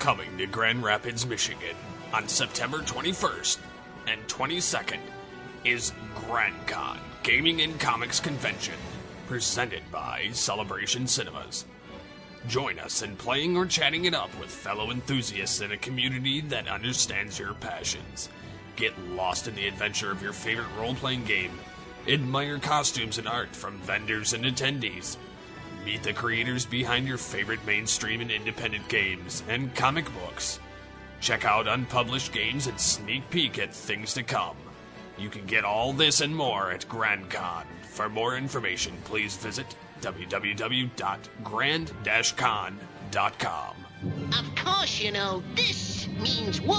Coming to Grand Rapids, Michigan on September 21st and 22nd is GrandCon Gaming and Comics Convention, presented by Celebration Cinemas. Join us in playing or chatting it up with fellow enthusiasts in a community that understands your passions. Get lost in the adventure of your favorite role-playing game. Admire costumes and art from vendors and attendees. Meet the creators behind your favorite mainstream and independent games and comic books. Check out unpublished games and sneak peek at things to come. You can get all this and more at GrandCon. For more information, please visit www.grand-con.com. Of course, you know, this means war.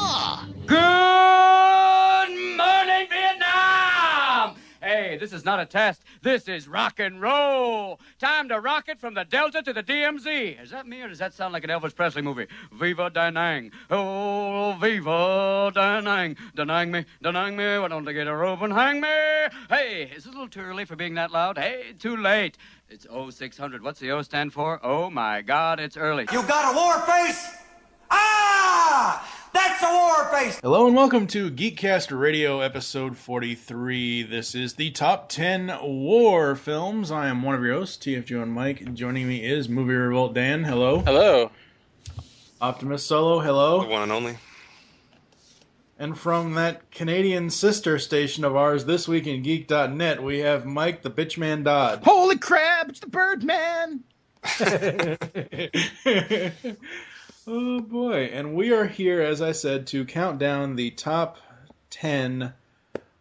Good morning, Vietnam! Hey, this is not a test. This is rock and roll. Time to rock it from the Delta to the DMZ. Is that me or does that sound like an Elvis Presley movie? Viva Da Nang. Oh, Viva Da Nang. Da Nang me. Why don't they get a rope and hang me? Hey, is it a little too early for being that loud? Hey, too late. It's 0600. What's the O stand for? Oh, my God, it's early. You got a war face? Ah! That's a war face! Hello and welcome to Geekcast Radio episode 43. This is the top 10 war films. I am one of your hosts, TFG and Mike. Joining me is Movie Revolt Dan. Hello. Hello. Optimus Solo. Hello. The one and only. And from that Canadian sister station of ours, This Week in Geek.net, we have Mike the Bitchman Dodd. Holy crap, it's the Birdman! Oh boy, and we are here, as I said, to count down the top 10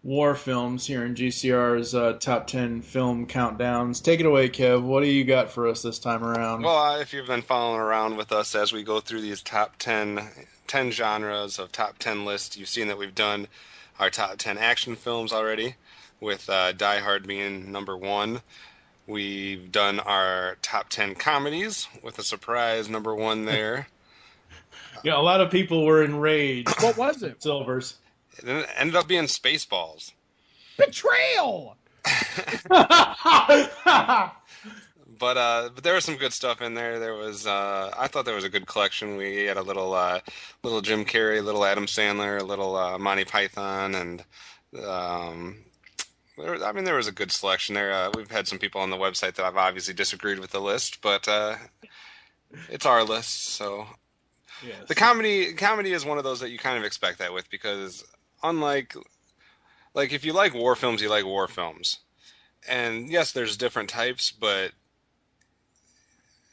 war films here in GCR's top 10 film countdowns. Take it away, Kev. What do you got for us this time around? Well, if you've been following around with us as we go through these top 10 genres of top 10 lists, you've seen that we've done our top 10 action films already, with Die Hard being number 1. We've done our top 10 comedies with a surprise number 1 there. Yeah, a lot of people were enraged. What was it? Silvers. It ended up being Spaceballs. Betrayal! But there was some good stuff in there. There was I thought there was a good collection. We had a little Jim Carrey, a little Adam Sandler, a little Monty Python, and there was a good selection there. We've had some people on the website that have obviously disagreed with the list, but it's our list, so. Yes. The comedy is one of those that you kind of expect that with, because unlike, like, if you like war films, you like war films. And yes, there's different types, but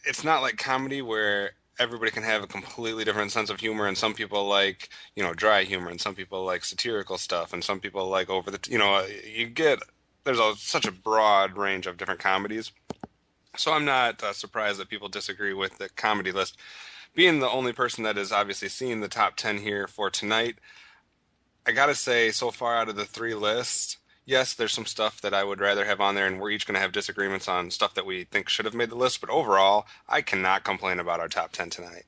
it's not like comedy where everybody can have a completely different sense of humor, and some people like, dry humor, and some people like satirical stuff, and some people like there's such a broad range of different comedies. So I'm not surprised that people disagree with the comedy list. Being the only person that has obviously seen the top 10 here for tonight, I gotta say, so far out of the 3 lists, yes, there's some stuff that I would rather have on there, and we're each going to have disagreements on stuff that we think should have made the list, but overall, I cannot complain about our top 10 tonight.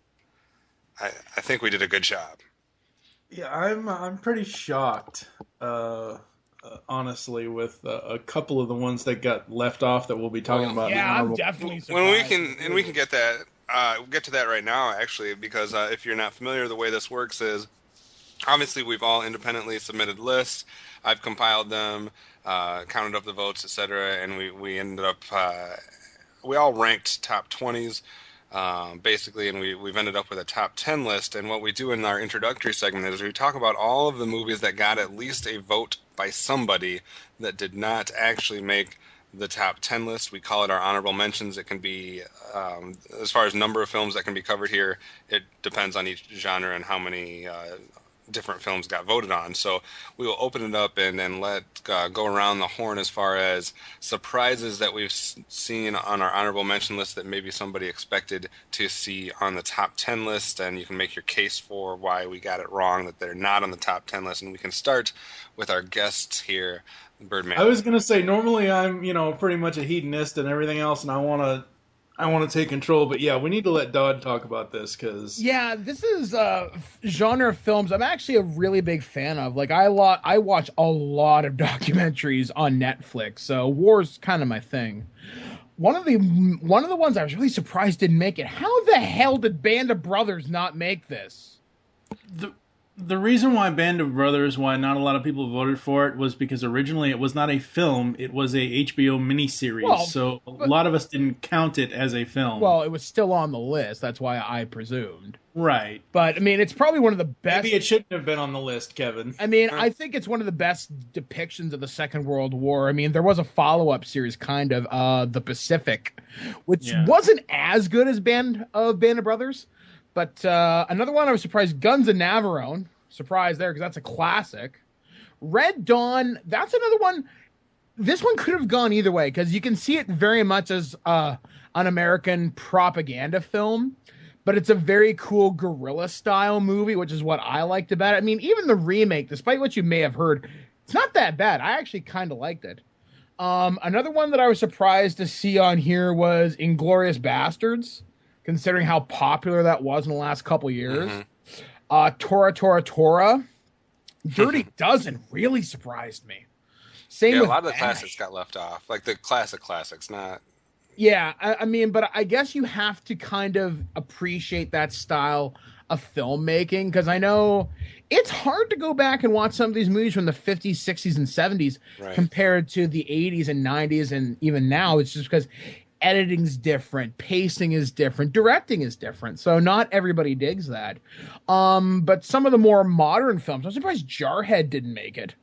I think we did a good job. Yeah, I'm pretty shocked, honestly, with a couple of the ones that got left off that we'll be talking about. Yeah, I'm definitely surprised. When we can get that. We'll get to that right now, actually, because if you're not familiar, the way this works is, obviously, we've all independently submitted lists. I've compiled them, counted up the votes, etc., and we ended up, we all ranked top 20s, basically, and we've ended up with a top 10 list. And what we do in our introductory segment is we talk about all of the movies that got at least a vote by somebody that did not actually make the top 10 list. We call it our honorable mentions. It can be, as far as number of films that can be covered here, it depends on each genre and how many different films got voted on. So we will open it up and then let go around the horn as far as surprises that we've seen on our honorable mention list that maybe somebody expected to see on the top 10 list, and you can make your case for why we got it wrong, that they're not on the top 10 list. And we can start with our guests here, Birdman. I was going to say, normally I'm, pretty much a hedonist and everything else, and I want to take control, but yeah, we need to let Dodd talk about this, because... Yeah, this is genre of films I'm actually a really big fan of. Like, I watch a lot of documentaries on Netflix, so war's kind of my thing. one of the ones I was really surprised didn't make it. How the hell did Band of Brothers not make this? The reason why Band of Brothers, why not a lot of people voted for it, was because originally it was not a film; it was a HBO miniseries. Well, so a lot of us didn't count it as a film. Well, it was still on the list. That's why I presumed. Right. But, I mean, it's probably one of the best... Maybe it shouldn't have been on the list, Kevin. I mean, I think it's one of the best depictions of the Second World War. I mean, there was a follow-up series, kind of, The Pacific, which wasn't as good as Band of Brothers. But another one I was surprised, Guns of Navarone. Surprised there, because that's a classic. Red Dawn, that's another one. This one could have gone either way, because you can see it very much as an American propaganda film. But it's a very cool guerrilla-style movie, which is what I liked about it. I mean, even the remake, despite what you may have heard, it's not that bad. I actually kind of liked it. Another one that I was surprised to see on here was Inglourious Bastards, considering how popular that was in the last couple years. Tora Tora Tora. Dirty Dozen really surprised me. Same with a lot of the Ash. classics got left off. Like the classics, not... Yeah, I mean, but I guess you have to kind of appreciate that style of filmmaking, because I know it's hard to go back and watch some of these movies from the 50s, 60s, and 70s compared to the 80s and 90s, and even now. It's just because editing's different, pacing is different, directing is different, so not everybody digs that. But some of the more modern films, I'm surprised Jarhead didn't make it.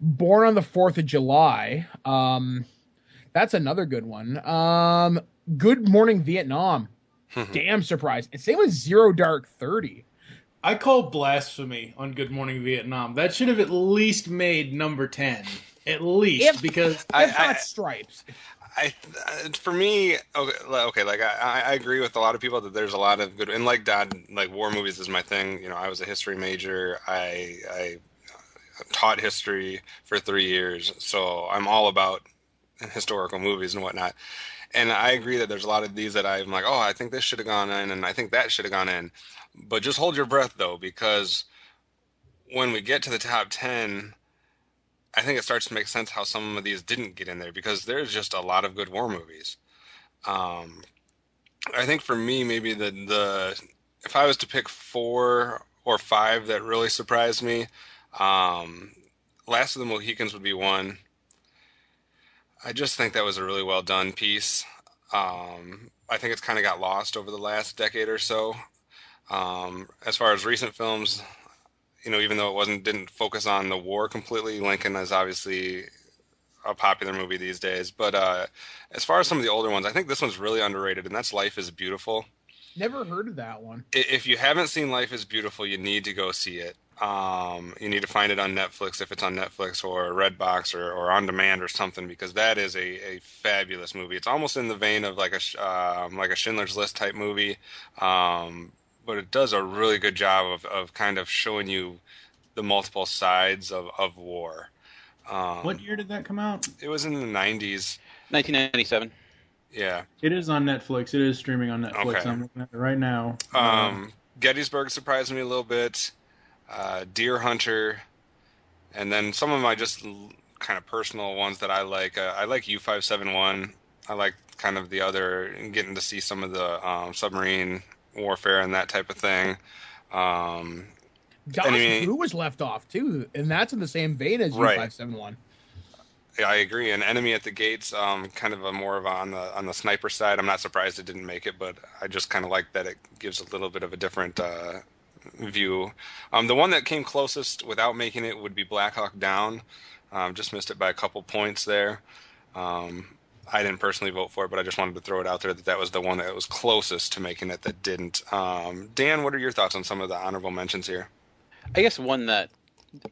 Born on the 4th of July, that's another good one. Good Morning Vietnam. Damn surprised. And same with Zero Dark 30. I call blasphemy on Good Morning Vietnam. That should have at least made number 10. At least, because... If not Stripes. For me, okay, like I agree with a lot of people that there's a lot of good... And like Dad, like war movies is my thing. You know, I was a history major. I taught history for 3 years. So I'm all about historical movies and whatnot, and I agree that there's a lot of these that I'm like, oh, I think this should have gone in, and I think that should have gone in, but just hold your breath though, because when we get to the top 10, I think it starts to make sense how some of these didn't get in there, because there's just a lot of good war movies. I think for me, maybe the if I was to pick 4 or 5 that really surprised me, Last of the Mohicans would be one. I just think that was a really well done piece. I think it's kind of got lost over the last decade or so. As far as recent films, you know, even though it didn't focus on the war completely, Lincoln is obviously a popular movie these days. But as far as some of the older ones, I think this one's really underrated, and that's Life is Beautiful. Never heard of that one. If you haven't seen Life is Beautiful, you need to go see it. You need to find it on Netflix, if it's on Netflix or Redbox or on demand or something, because that is a fabulous movie. It's almost in the vein of like a Schindler's List type movie, but it does a really good job of kind of showing you the multiple sides of war. What year did that come out? It was in the 90s. 1997. Yeah. It is on Netflix. It is streaming on Netflix. Okay. I'm looking at it right now. Gettysburg surprised me a little bit. Deer Hunter, and then some of my just kind of personal ones that I like. I like U-571. I like kind of the other, getting to see some of the submarine warfare and that type of thing. Doctor Who was left off too, and that's in the same vein as U-571. Yeah, I agree. And Enemy at the Gates, kind of on the sniper side. I'm not surprised it didn't make it, but I just kind of like that it gives a little bit of a different view. The one that came closest without making it would be Black Hawk Down. Just missed it by a couple points there. I didn't personally vote for it, but I just wanted to throw it out there that was the one that was closest to making it that didn't. Dan, what are your thoughts on some of the honorable mentions here? I guess one that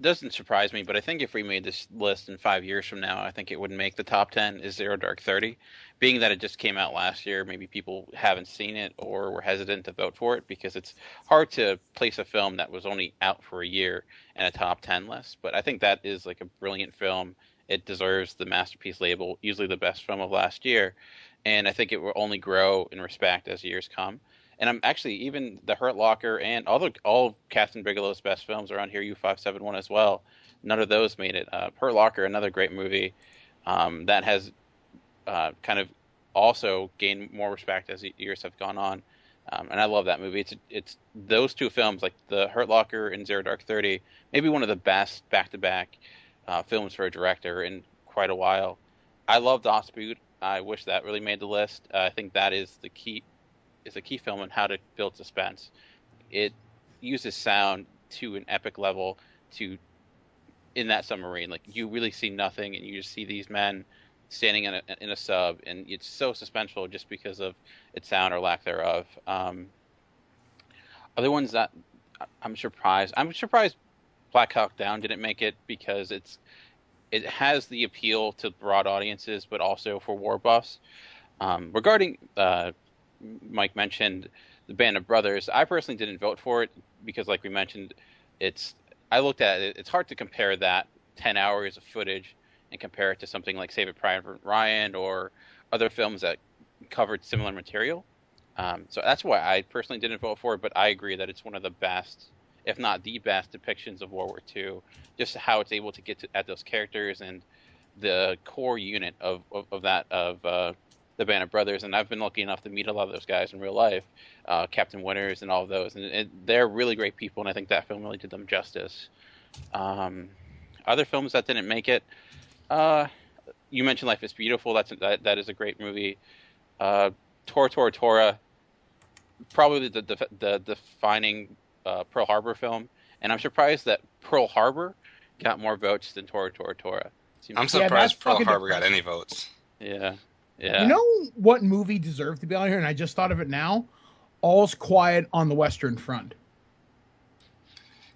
doesn't surprise me, but I think if we made this list in 5 years from now, I think it would make the top 10 is Zero Dark 30. Being that it just came out last year, maybe people haven't seen it or were hesitant to vote for it, because it's hard to place a film that was only out for a year in a top 10 list. But I think that is like a brilliant film. It deserves the masterpiece label, usually the best film of last year. And I think it will only grow in respect as years come. And I'm actually, even The Hurt Locker and all Catherine Bigelow's best films are on here, U-571 as well. None of those made it. Hurt Locker, another great movie that has kind of also gained more respect as the years have gone on. And I love that movie. It's those two films, like The Hurt Locker and Zero Dark 30, maybe one of the best back-to-back films for a director in quite a while. I love Das Boot. I wish that really made the list. I think that is a key film on how to build suspense. It uses sound to an epic level in that submarine. Like, you really see nothing, and you just see these men standing in a sub, and it's so suspenseful just because of its sound or lack thereof. Other ones that I'm surprised Black Hawk Down didn't make it, because it has the appeal to broad audiences, but also for war buffs. Regarding Mike mentioned the Band of Brothers, I personally didn't vote for it because, like we mentioned, I looked at it. It's hard to compare that 10 hours of footage and compare it to something like Saving Private Ryan or other films that covered similar material. So that's why I personally didn't vote for it, but I agree that it's one of the best, if not the best, depictions of World War II. Just how it's able to get at those characters and the core unit of the Band of Brothers. And I've been lucky enough to meet a lot of those guys in real life, Captain Winters and all of those. And they're really great people, and I think that film really did them justice. Other films that didn't make it, you mentioned Life is Beautiful. That is a great movie. Tora, probably the defining Pearl Harbor film, and I'm surprised that Pearl Harbor got more votes than Tora. I'm surprised Pearl Harbor got any votes. Yeah. You know what movie deserved to be on here, and I just thought of it now? All's Quiet on the Western Front.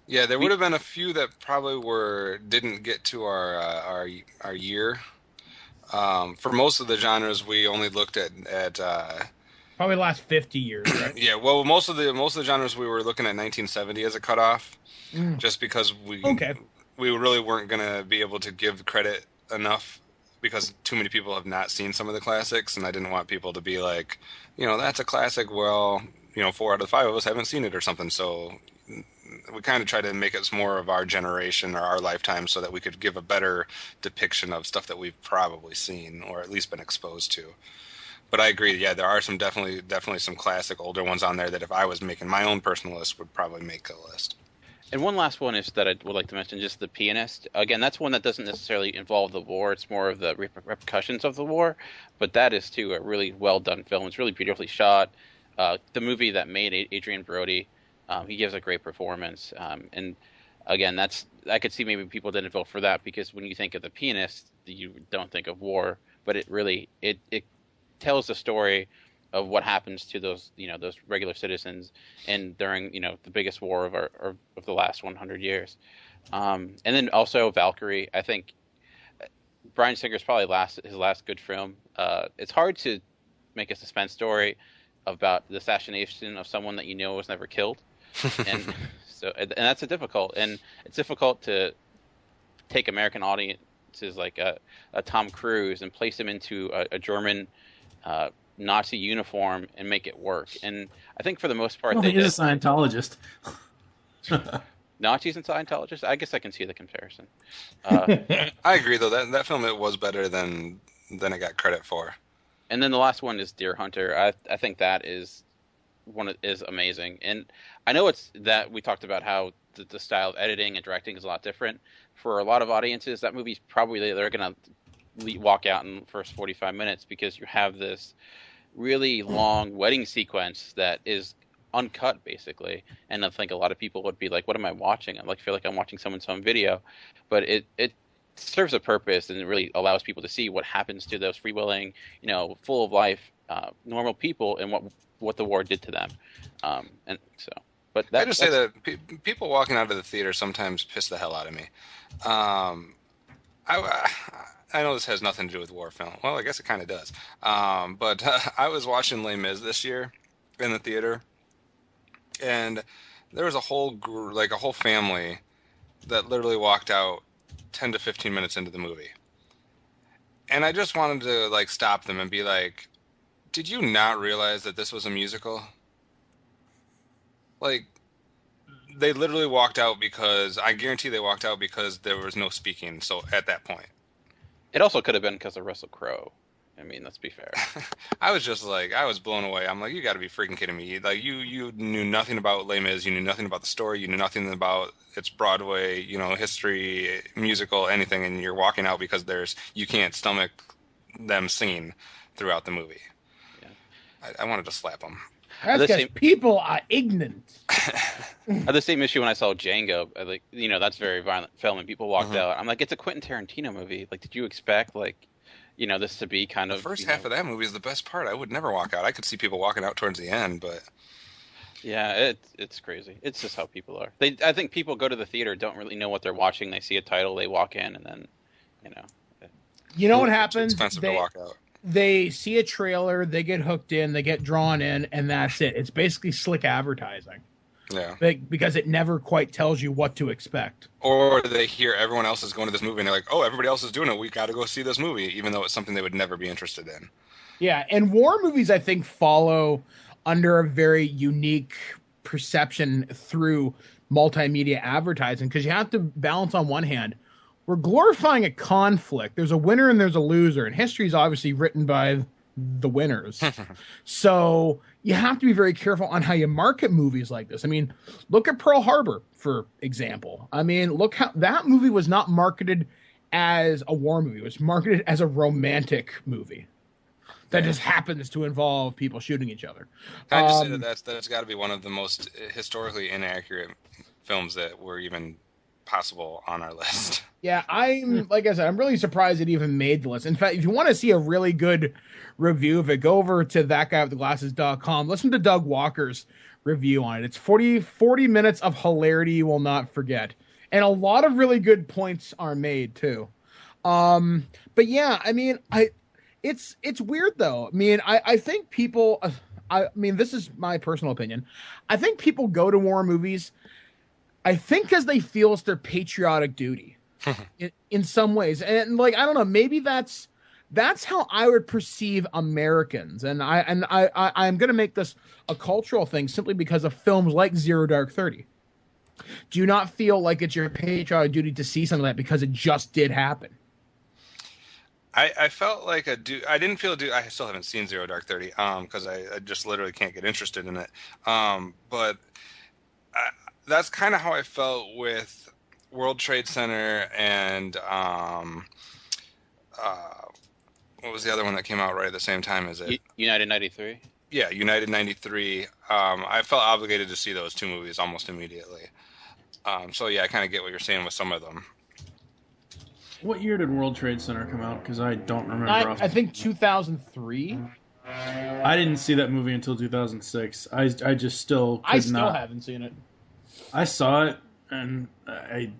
Yeah, there would have been a few that probably didn't get to our year. For most of the genres, we only looked at probably the last 50 years, right? Yeah, well, most of the genres we were looking at 1970 as a cutoff, just because we really weren't going to be able to give credit enough, because too many people have not seen some of the classics, and I didn't want people to be like, that's a classic. Well, 4 out of 5 of us haven't seen it or something. So we kind of try to make it more of our generation or our lifetime, so that we could give a better depiction of stuff that we've probably seen or at least been exposed to. But I agree. Yeah, there are some definitely some classic older ones on there that if I was making my own personal list would probably make a list. And one last one is that I would like to mention, just The Pianist. Again, that's one that doesn't necessarily involve the war. It's more of the repercussions of the war. But that is, too, a really well-done film. It's really beautifully shot. The movie that made Adrian Brody, he gives a great performance. And, again, I could see maybe people didn't vote for that, because when you think of The Pianist, you don't think of war. But it really it tells the story of what happens to those regular citizens, and during the biggest war of the last 100 years, and then also Valkyrie. I think Bryan Singer's probably his last good film. It's hard to make a suspense story about the assassination of someone that was never killed, and that's difficult. And it's difficult to take American audiences like a Tom Cruise and place him into a German Nazi uniform and make it work. And I think for the most part, he's a Scientologist. Nazis and Scientologists. I guess I can see the comparison. I agree, though, that film, it was better than it got credit for. And then the last one is Deer Hunter. I think that is amazing. And I know it's that we talked about how the style of editing and directing is a lot different. For a lot of audiences, that movie's probably they're gonna walk out in the first 45 minutes, because you have this really long wedding sequence that is uncut, basically. And I think a lot of people would be like, what am I watching? I feel like I'm watching someone's home video. But it serves a purpose, and it really allows people to see what happens to those free-willing, full of life, normal people, and what the war did to them. And so, but I just say that people walking out of the theater sometimes piss the hell out of me. I know this has nothing to do with war film. Well, I guess it kind of does. But I was watching Les Mis this year in the theater, and there was a whole family that literally walked out 10 to 15 minutes into the movie. And I just wanted to stop them and be like, did you not realize that this was a musical? They literally walked out because, I guarantee they walked out because there was no speaking. So at that point. It also could have been because of Russell Crowe. I mean, let's be fair. I was just like, I was blown away. I'm like, you got to be freaking kidding me! Like, you knew nothing about Les Mis, you knew nothing about the story, you knew nothing about its Broadway, history, musical, anything, and you're walking out because you can't stomach them singing throughout the movie. Yeah. I wanted to slap them. That's because people are ignorant. I had the same issue when I saw Django. That's a very violent film, and people walked out. I'm like, it's a Quentin Tarantino movie. Like, did you expect this to be kind of the first half of that movie is the best part. I would never walk out. I could see people walking out towards the end, but yeah, it's crazy. It's just how people are. I think people go to the theater, don't really know what they're watching. They see a title, they walk in, and then You know what happens? It's expensive to walk out. They see a trailer, they get hooked in, they get drawn in, and that's it. It's basically slick advertising. Yeah. Because it never quite tells you what to expect. Or they hear everyone else is going to this movie, and they're like, oh, everybody else is doing it. We got to go see this movie, even though it's something they would never be interested in. Yeah, and war movies, I think, follow under a very unique perception through multimedia advertising, because you have to balance on one hand. We're glorifying a conflict. There's a winner and there's a loser, and history is obviously written by the winners. So you have to be very careful on how you market movies like this. I mean, look at Pearl Harbor, for example. I mean, look how that movie was not marketed as a war movie. It was marketed as a romantic movie that just happens to involve people shooting each other. Can I just say that's got to be one of the most historically inaccurate films that were even possible on our list. Yeah, like I said, I'm really surprised it even made the list. In fact, if you want to see a really good review of it, go over to thatguywiththeglasses.com. Listen to Doug Walker's review on it. It's 40 minutes of hilarity you will not forget. And a lot of really good points are made too. But yeah, I mean, it's weird though. I mean, I think people, this is my personal opinion. I think people go to war movies, I think, because they feel it's their patriotic duty in some ways. And I don't know, maybe that's how I would perceive Americans. And I'm going to make this a cultural thing simply because of films like Zero Dark 30. Do you not feel like it's your patriotic duty to see something like that because it just did happen? I felt like I didn't feel I still haven't seen Zero Dark 30 because I just literally can't get interested in it. But that's kind of how I felt with World Trade Center and what was the other one that came out right at the same time as it? United 93? Yeah, United 93. I felt obligated to see those two movies almost immediately. So yeah, I kind of get what you're saying with some of them. What year did World Trade Center come out? Because I don't remember. I think 2003. I didn't see that movie until 2006. I just still I still haven't seen it. I saw it, and I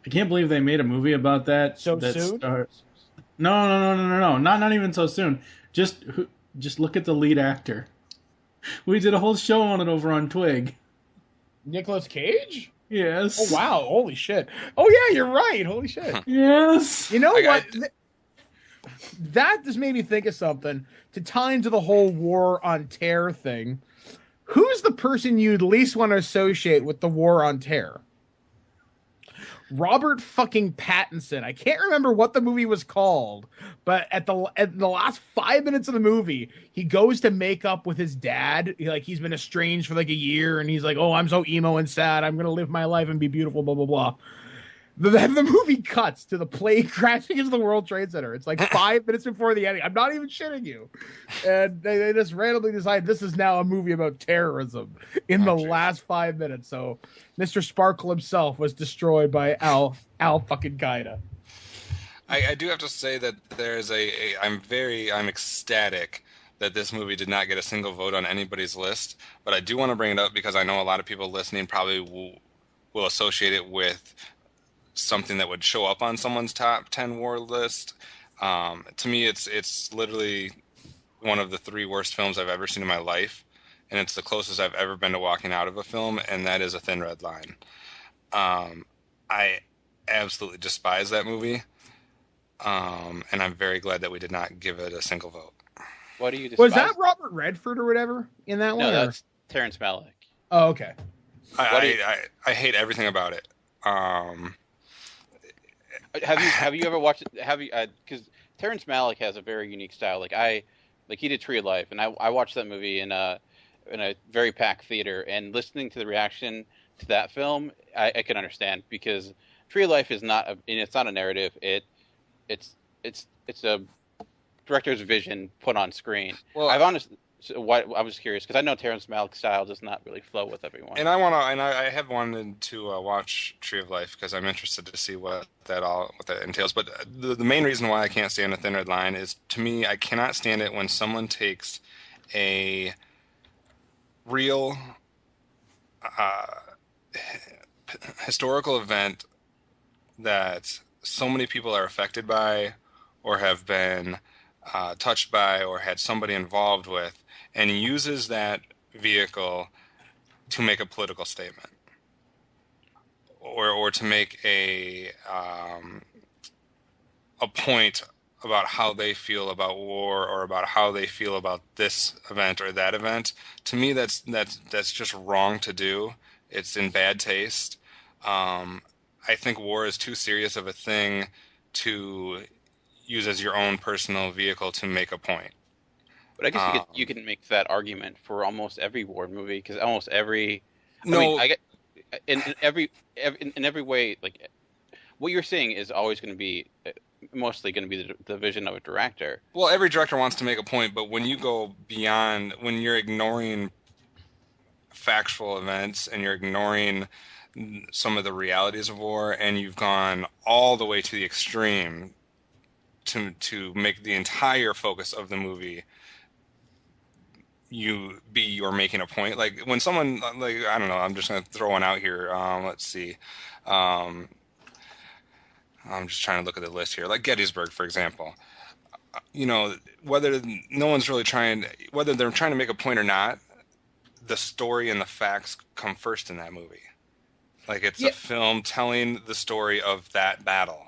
can't believe they made a movie about that. Soon? No. Not even so soon. Just look at the lead actor. We did a whole show on it over on Twig. Nicolas Cage? Yes. Oh, wow. Holy shit. Oh, yeah, you're right. Holy shit. Yes. You know what? That just made me think of something to tie into the whole war on terror thing. Who's the person you'd least want to associate with the war on terror? Robert fucking Pattinson. I can't remember what the movie was called, but at the last 5 minutes of the movie, he goes to make up with his dad. He's been estranged for a year, and he's like, "Oh, I'm so emo and sad. I'm gonna live my life and be beautiful." Blah blah blah. The movie cuts to the plane crashing into the World Trade Center. It's 5 minutes before the ending. I'm not even shitting you. And they just randomly decide this is now a movie about terrorism in the last 5 minutes. So Mr. Sparkle himself was destroyed by Al fucking Qaeda. I do have to say that there's I'm ecstatic that this movie did not get a single vote on anybody's list. But I do want to bring it up because I know a lot of people listening probably will associate it with something that would show up on someone's top 10 war list. To me, it's literally one of the 3 worst films I've ever seen in my life, and it's the closest I've ever been to walking out of a film, and that is A Thin Red Line. I absolutely despise that movie, and I'm very glad that we did not give it a single vote. What do you despise? Was that Robert Redford or whatever in that one? No, that's Terrence Malick. Oh, okay. I hate everything about it. Have you ever watched it? Because Terrence Malick has a very unique style. Like he did Tree of Life, and I watched that movie in a very packed theater, and listening to the reaction to that film, I can understand, because Tree of Life is it's not a narrative. It's a director's vision put on screen. Well, I was curious, because I know Terrence Malick's style does not really flow with everyone. And I have wanted to watch Tree of Life because I'm interested to see what that entails. But the main reason why I can't stand A Thin Red Line is, to me, I cannot stand it when someone takes a real historical event that so many people are affected by, or have been touched by, or had somebody involved with, and uses that vehicle to make a political statement, or to make a point about how they feel about war, or about how they feel about this event or that event. To me, that's just wrong to do. It's in bad taste. I think war is too serious of a thing to use as your own personal vehicle to make a point. But I guess you can make that argument for almost every war movie, because almost every in every way, like, what you're saying is always going to be mostly going to be the vision of a director. Well, every director wants to make a point, but when you go beyond, when you're ignoring factual events and you're ignoring some of the realities of war, and you've gone all the way to the extreme to make the entire focus of the movie you're making a point. Like when someone, like, I don't know, I'm just going to throw one out here. Let's see. I'm just trying to look at the list here. Like Gettysburg, for example. Whether they're trying to make a point or not, the story and the facts come first in that movie. Like it's a film telling the story of that battle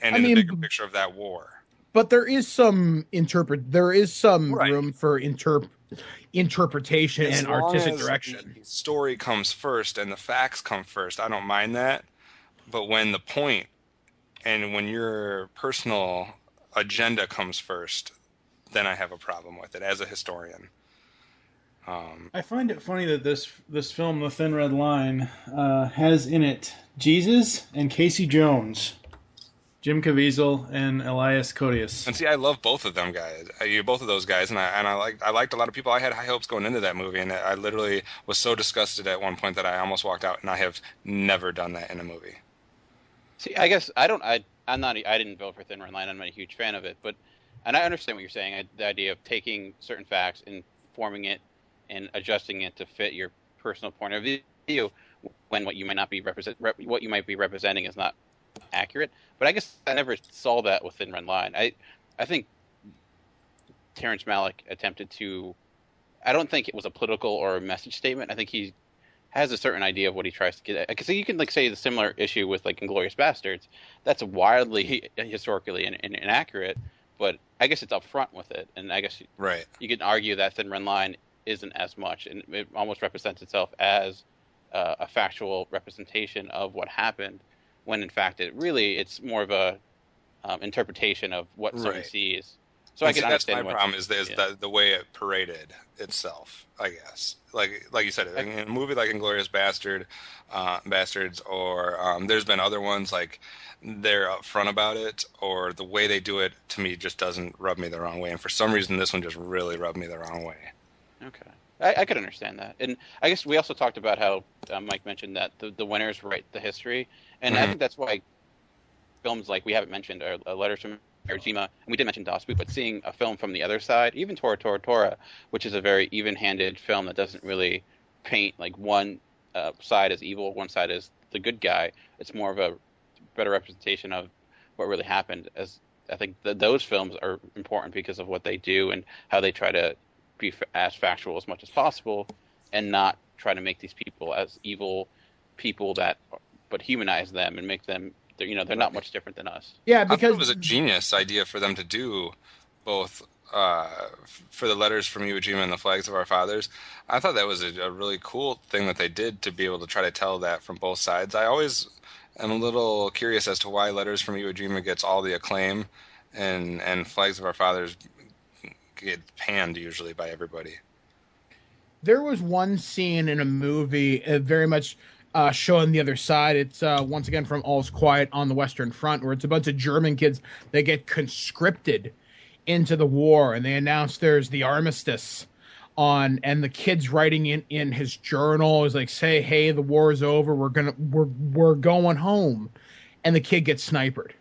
and the bigger picture of that war. But there is some room for interpretation and artistic direction. The story comes first and the facts come first. I don't mind that. But when the point and when your personal agenda comes first, then I have a problem with it as a historian. I find it funny that this film, The Thin Red Line, has in it Jesus and Casey Jones, Jim Caviezel and Elias Koteas. And see, I love both of them guys. Both of those guys, and I liked a lot of people. I had high hopes going into that movie, and I literally was so disgusted at one point that I almost walked out. And I have never done that in a movie. See, I guess I didn't vote for Thin Red Line. I'm not a huge fan of it, and I understand what you're saying. The idea of taking certain facts and forming it and adjusting it to fit your personal point of view, when what you might be representing is not accurate. But I guess I never saw that with Thin Red Line. I think Terrence Malick attempted to. I don't think it was a political or a message statement. I think he has a certain idea of what he tries to get at. Because you can say the similar issue with like Inglourious Bastards. That's wildly historically inaccurate, but I guess it's upfront with it. And I guess you can argue that Thin Red Line isn't as much, and it almost represents itself as a factual representation of what happened, when in fact it's more of a interpretation of what someone sees. So I can understand. That's my problem is the way it paraded itself, I guess. Like you said, in a movie like Inglourious Bastards, or there's been other ones, like they're upfront about it, or the way they do it to me just doesn't rub me the wrong way. And for some reason, this one just really rubbed me the wrong way. Okay. I could understand that. And I guess we also talked about how Mike mentioned that the winners write the history. And I think that's why films like we haven't mentioned are Letters from Iwo Jima, and we did mention Das Boot, but seeing a film from the other side, even Tora Tora Tora, which is a very even-handed film that doesn't really paint like one side as evil, one side as the good guy. It's more of a better representation of what really happened. As I think those films are important because of what they do and how they try to be as factual as much as possible, and not try to make these people as evil people but humanize them and make them, they're not much different than us. Yeah, because I thought it was a genius idea for them to do both for the Letters from Iwo Jima and the Flags of Our Fathers. I thought that was a really cool thing that they did, to be able to try to tell that from both sides. I always am a little curious as to why Letters from Iwo Jima gets all the acclaim and Flags of Our Fathers get panned usually by everybody. There was one scene in a movie very much showing the other side. It's once again from All's Quiet on the Western Front, where it's a bunch of German kids that get conscripted into the war, and they announce there's the armistice on, and the kid's writing in his journal is like, say, hey, the war is over, we're going home, and the kid gets sniped.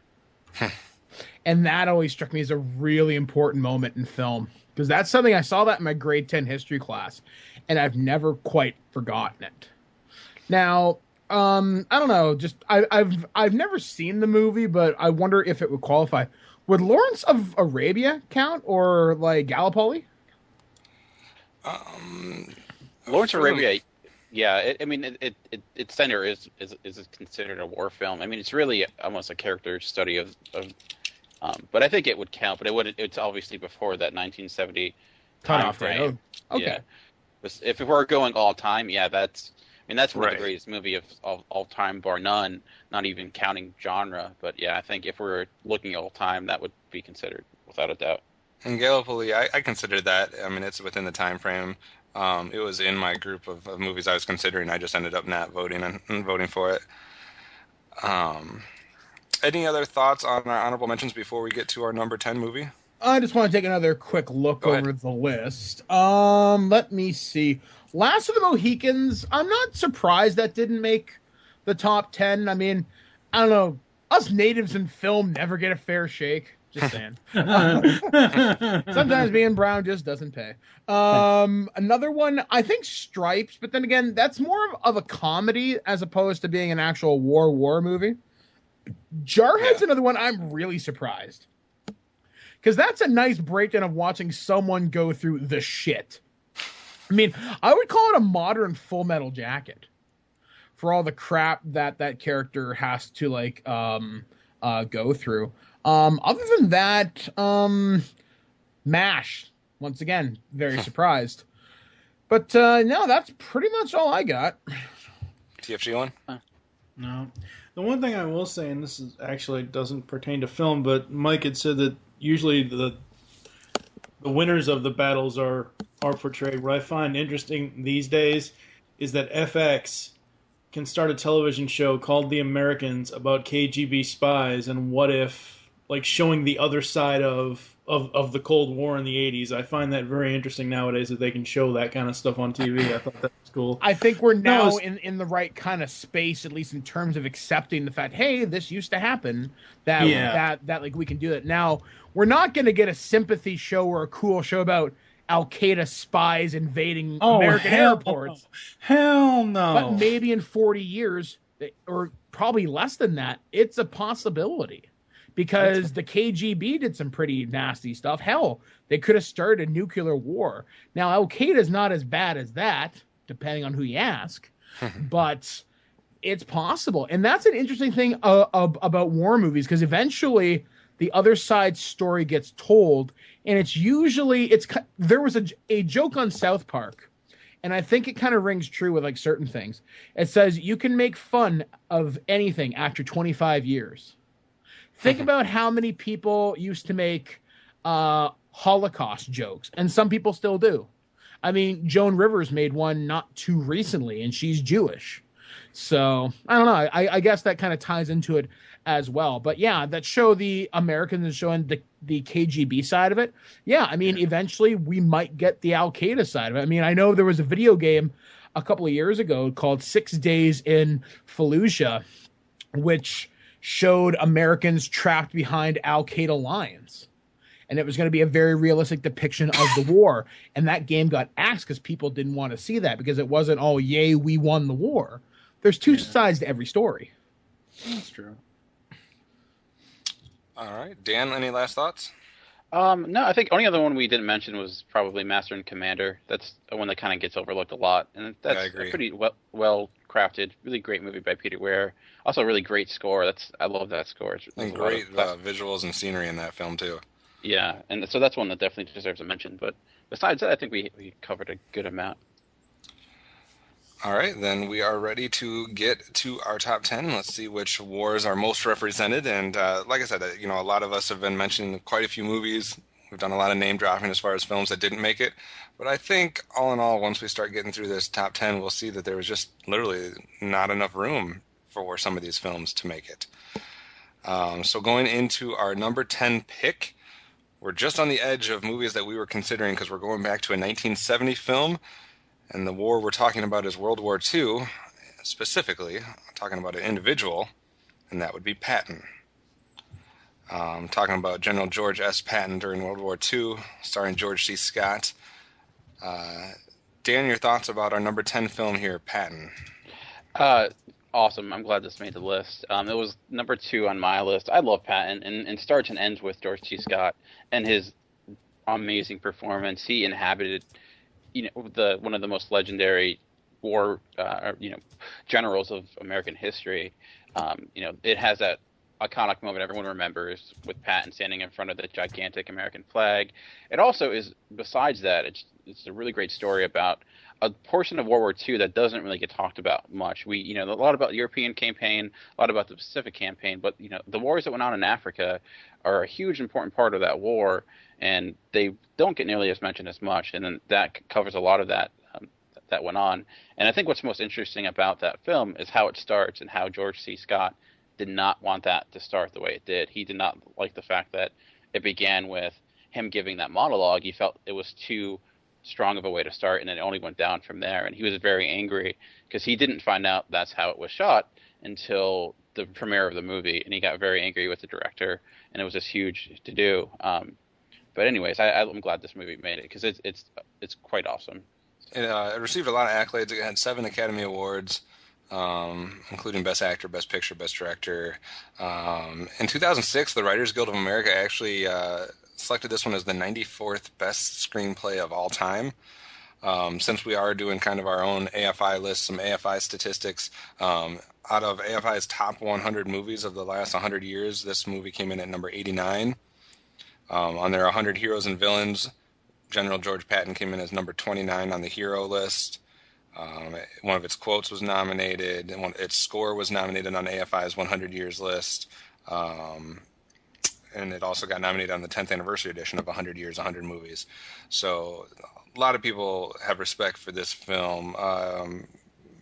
And that always struck me as a really important moment in film, because that's something I saw that in my grade 10 history class, and I've never quite forgotten it. Now, I don't know, just I've never seen the movie, but I wonder if it would qualify. Would Lawrence of Arabia count, or like Gallipoli? Lawrence of Arabia, yeah. Its center is considered a war film. I mean, it's really almost a character study of but I think it would count. But it's obviously before that 1970 time frame. Oh, okay. Yeah. If we're going all time, yeah, that's one of Right. the greatest movie of all time, bar none. Not even counting genre. But yeah, I think if we're looking all time, that would be considered without a doubt. And Gallipoli, I considered that. I mean, it's within the time frame. It was in my group of movies I was considering. I just ended up not voting and voting for it. Any other thoughts on our honorable mentions before we get to our number 10 movie? I just want to take another quick look Go ahead. over the list. Let me see. Last of the Mohicans, I'm not surprised that didn't make the top 10. I mean, I don't know. Us natives in film never get a fair shake. Just saying. Sometimes being brown just doesn't pay. Another one, I think Stripes, but then again, that's more of a comedy as opposed to being an actual war movie. Jarhead's another one I'm really surprised, because that's a nice breakdown of watching someone go through the shit. I mean, I would call it a modern Full Metal Jacket for all the crap that character has to like go through. Other than that, MASH, once again, very surprised. But no, that's pretty much all I got. TFG one? No. The one thing I will say, and this is actually doesn't pertain to film, but Mike had said that usually the winners of the battles are portrayed. What I find interesting these days is that FX can start a television show called The Americans about KGB spies, and what if, like, showing the other side of the Cold War in the 80s. I find that very interesting nowadays, that they can show that kind of stuff on TV. I thought that was cool. I think we're now in the right kind of space, at least in terms of accepting the fact, hey, this used to happen, that like we can do it. Now, we're not going to get a sympathy show or a cool show about Al-Qaeda spies invading American airports. Hell no. But maybe in 40 years, or probably less than that, it's a possibility. Because the KGB did some pretty nasty stuff. Hell, they could have started a nuclear war. Now, Al-Qaeda is not as bad as that, depending on who you ask, but it's possible. And that's an interesting thing about war movies, because eventually the other side's story gets told, and it's usually there was a joke on South Park, and I think it kind of rings true with like certain things. It says you can make fun of anything after 25 years. Think about how many people used to make Holocaust jokes, and some people still do. I mean, Joan Rivers made one not too recently, and she's Jewish. So, I don't know. I guess that kind of ties into it as well. But yeah, that show the Americans and showing the KGB side of it. Yeah, I mean, eventually we might get the Al-Qaeda side of it. I mean, I know there was a video game a couple of years ago called 6 Days in Fallujah, which showed Americans trapped behind Al-Qaeda lines. And it was going to be a very realistic depiction of the war. And that game got axed because people didn't want to see that, because it wasn't, oh, yay, we won the war. There's two sides to every story. That's true. All right. Dan, any last thoughts? No, I think only other one we didn't mention was probably Master and Commander. That's the one that kind of gets overlooked a lot. And that's a pretty well crafted, really great movie by Peter Weir. Also a really great score. I love that score. It's And great visuals and scenery in that film, too. Yeah, and so that's one that definitely deserves a mention. But besides that, I think we covered a good amount. All right, then we are ready to get to our top 10. Let's see which wars are most represented. And like I said, a lot of us have been mentioning quite a few movies. We've done a lot of name dropping as far as films that didn't make it. But I think, all in all, once we start getting through this top 10, we'll see that there was just literally not enough room for some of these films to make it. So going into our number 10 pick, we're just on the edge of movies that we were considering because we're going back to a 1970 film. And the war we're talking about is World War II. Specifically, I'm talking about an individual, and that would be Patton. Talking about General George S. Patton during World War II, starring George C. Scott. Dan, your thoughts about our number 10 film here, Patton? Awesome. I'm glad this made the list. It was number 2 on my list. I love Patton, and starts and ends with George C. Scott and his amazing performance. He inhabited, one of the most legendary war, generals of American history. It has that iconic moment everyone remembers with Patton standing in front of the gigantic American flag. It also is, besides that, it's a really great story about a portion of World War II that doesn't really get talked about much. We, a lot about the European campaign, a lot about the Pacific campaign, but, the wars that went on in Africa are a huge important part of that war, and they don't get nearly as mentioned as much, and then that covers a lot of that that went on. And I think what's most interesting about that film is how it starts and how George C. Scott did not want that to start the way it did. He did not like the fact that it began with him giving that monologue. He felt it was too strong of a way to start, and it only went down from there. And he was very angry because he didn't find out that's how it was shot until the premiere of the movie, and he got very angry with the director, and it was this huge to do. But anyways, I'm glad this movie made it because it's quite awesome. It received a lot of accolades. It had 7 Academy Awards, including Best Actor, Best Picture, Best Director. In 2006, the Writers Guild of America actually selected this one as the 94th best screenplay of all time. Since we are doing kind of our own AFI list, some AFI statistics, out of AFI's top 100 movies of the last 100 years, this movie came in at number 89. On their 100 Heroes and Villains, General George Patton came in as number 29 on the hero list. One of its quotes was nominated, and its score was nominated on AFI's 100 Years list. And it also got nominated on the 10th anniversary edition of 100 Years, 100 Movies. So a lot of people have respect for this film.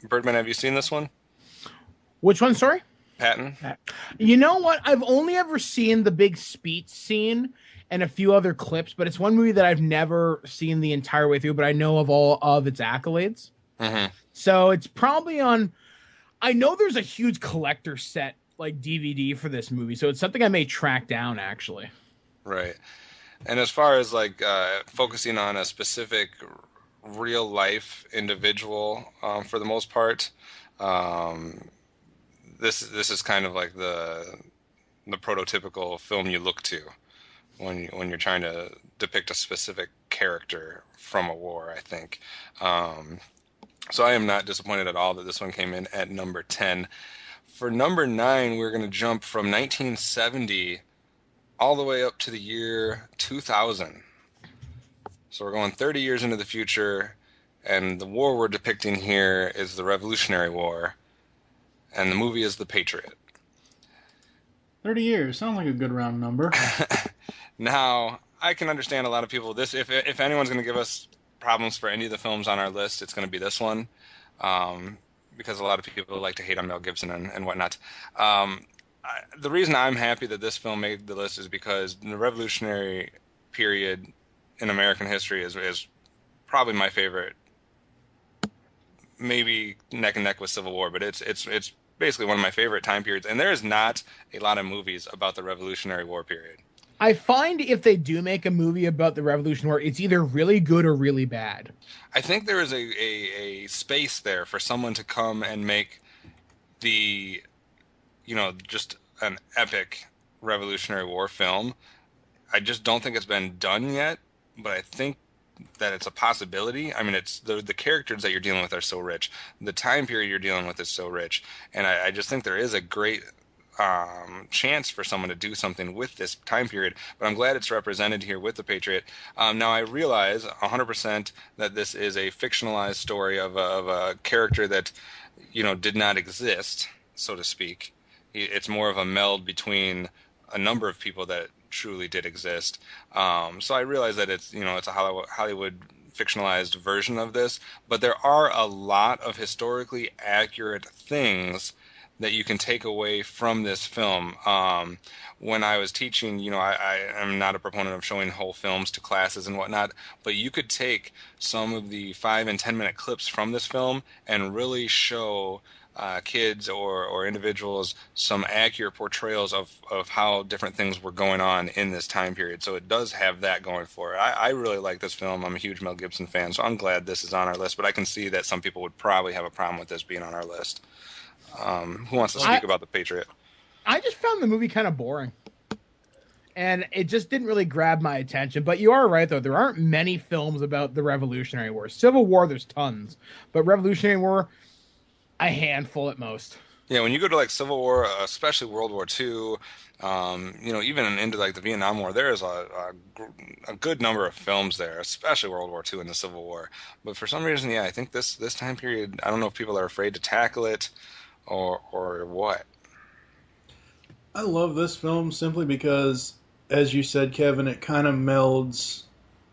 Birdman, have you seen this one? Which one, sorry? Patton? You know what? I've only ever seen the big speech scene and a few other clips, but it's one movie that I've never seen the entire way through, but I know of all of its accolades. Mm-hmm. So it's probably on... I know there's a huge collector set, like DVD for this movie, so it's something I may track down, actually. Right. And as far as like focusing on a specific real life individual, for the most part, this is kind of like the prototypical film you look to when you're trying to depict a specific character from a war, I think. So I am not disappointed at all that this one came in at number 10. For number 9, we're going to jump from 1970 all the way up to the year 2000. So we're going 30 years into the future, and the war we're depicting here is the Revolutionary War, and the movie is The Patriot. 30 years. Sounds like a good round number. Now, I can understand a lot of people. This, if anyone's going to give us problems for any of the films on our list, it's going to be this one, because a lot of people like to hate on Mel Gibson and whatnot. The reason I'm happy that this film made the list is because the Revolutionary period in American history is probably my favorite. Maybe neck and neck with Civil War, but it's basically one of my favorite time periods. And there is not a lot of movies about the Revolutionary War period. I find if they do make a movie about the Revolutionary War, it's either really good or really bad. I think there is a space there for someone to come and make the, just an epic Revolutionary War film. I just don't think it's been done yet, but I think that it's a possibility. I mean, it's the characters that you're dealing with are so rich. The time period you're dealing with is so rich. And I just think there is a great chance for someone to do something with this time period, but I'm glad it's represented here with the Patriot. Now I realize 100% that this is a fictionalized story of a character that, did not exist, so to speak. It's more of a meld between a number of people that truly did exist. So I realize that it's a Hollywood fictionalized version of this, but there are a lot of historically accurate things that you can take away from this film. When I was teaching, I am not a proponent of showing whole films to classes and whatnot, but you could take some of the 5 and 10 minute clips from this film and really show kids or individuals some accurate portrayals of how different things were going on in this time period. So it does have that going for it. I really like this film. I'm a huge Mel Gibson fan, so I'm glad this is on our list, but I can see that some people would probably have a problem with this being on our list. Who wants to speak about The Patriot? I just found the movie kind of boring. And it just didn't really grab my attention. But you are right, though. There aren't many films about the Revolutionary War. Civil War, there's tons. But Revolutionary War, a handful at most. Yeah, when you go to like Civil War, especially World War II, even into like the Vietnam War, there is a good number of films there, especially World War II and the Civil War. But for some reason, I think this time period, I don't know if people are afraid to tackle it or what. I love this film simply because, as you said, Kevin, it kind of melds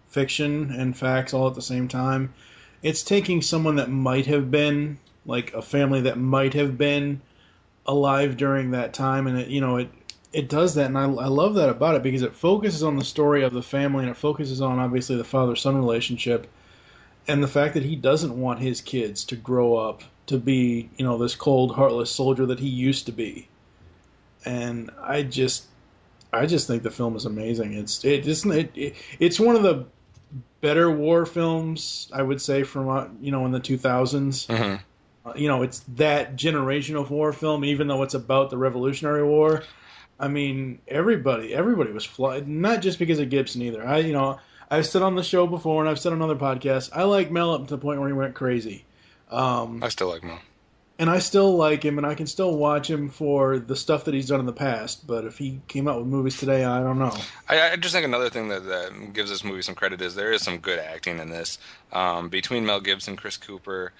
fiction and facts all at the same time. It's taking someone that might have been, like a family that might have been alive during that time, and it does that, and I love that about it because it focuses on the story of the family, and it focuses on, obviously, the father-son relationship, and the fact that he doesn't want his kids to grow up to be, this cold, heartless soldier that he used to be. And I just think the film is amazing. It's one of the better war films, I would say, from in the 2000s. Mm-hmm. It's that generation of war film, even though it's about the Revolutionary War. I mean, everybody was flying, not just because of Gibson either. I've said on the show before, and I've said on other podcasts, I like Mel up to the point where he went crazy. I still like Mel. And I still like him, and I can still watch him for the stuff that he's done in the past. But if he came out with movies today, I don't know. I just think another thing that gives this movie some credit is there is some good acting in this. Between Mel Gibson, Chris Cooper,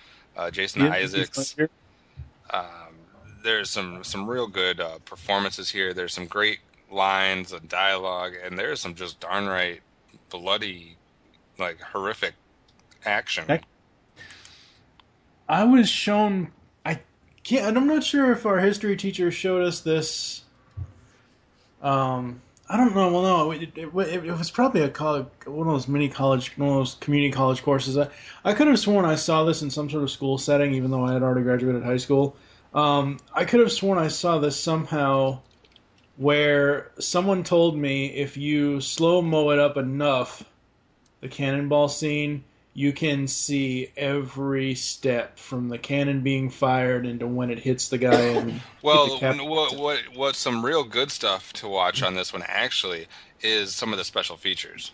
Jason Isaacs, there's some real good performances here. There's some great lines and dialogue, and there's some just darn right bloody, like horrific action. I was shown. I'm not sure if our history teacher showed us this. I don't know. Well, no, it was probably one of those community college courses. I could have sworn I saw this in some sort of school setting, even though I had already graduated high school. I could have sworn I saw this somehow, where someone told me if you slow-mo it up enough, the cannonball scene, you can see every step from the cannon being fired into when it hits the guy. And well, what's some real good stuff to watch on this one actually is some of the special features.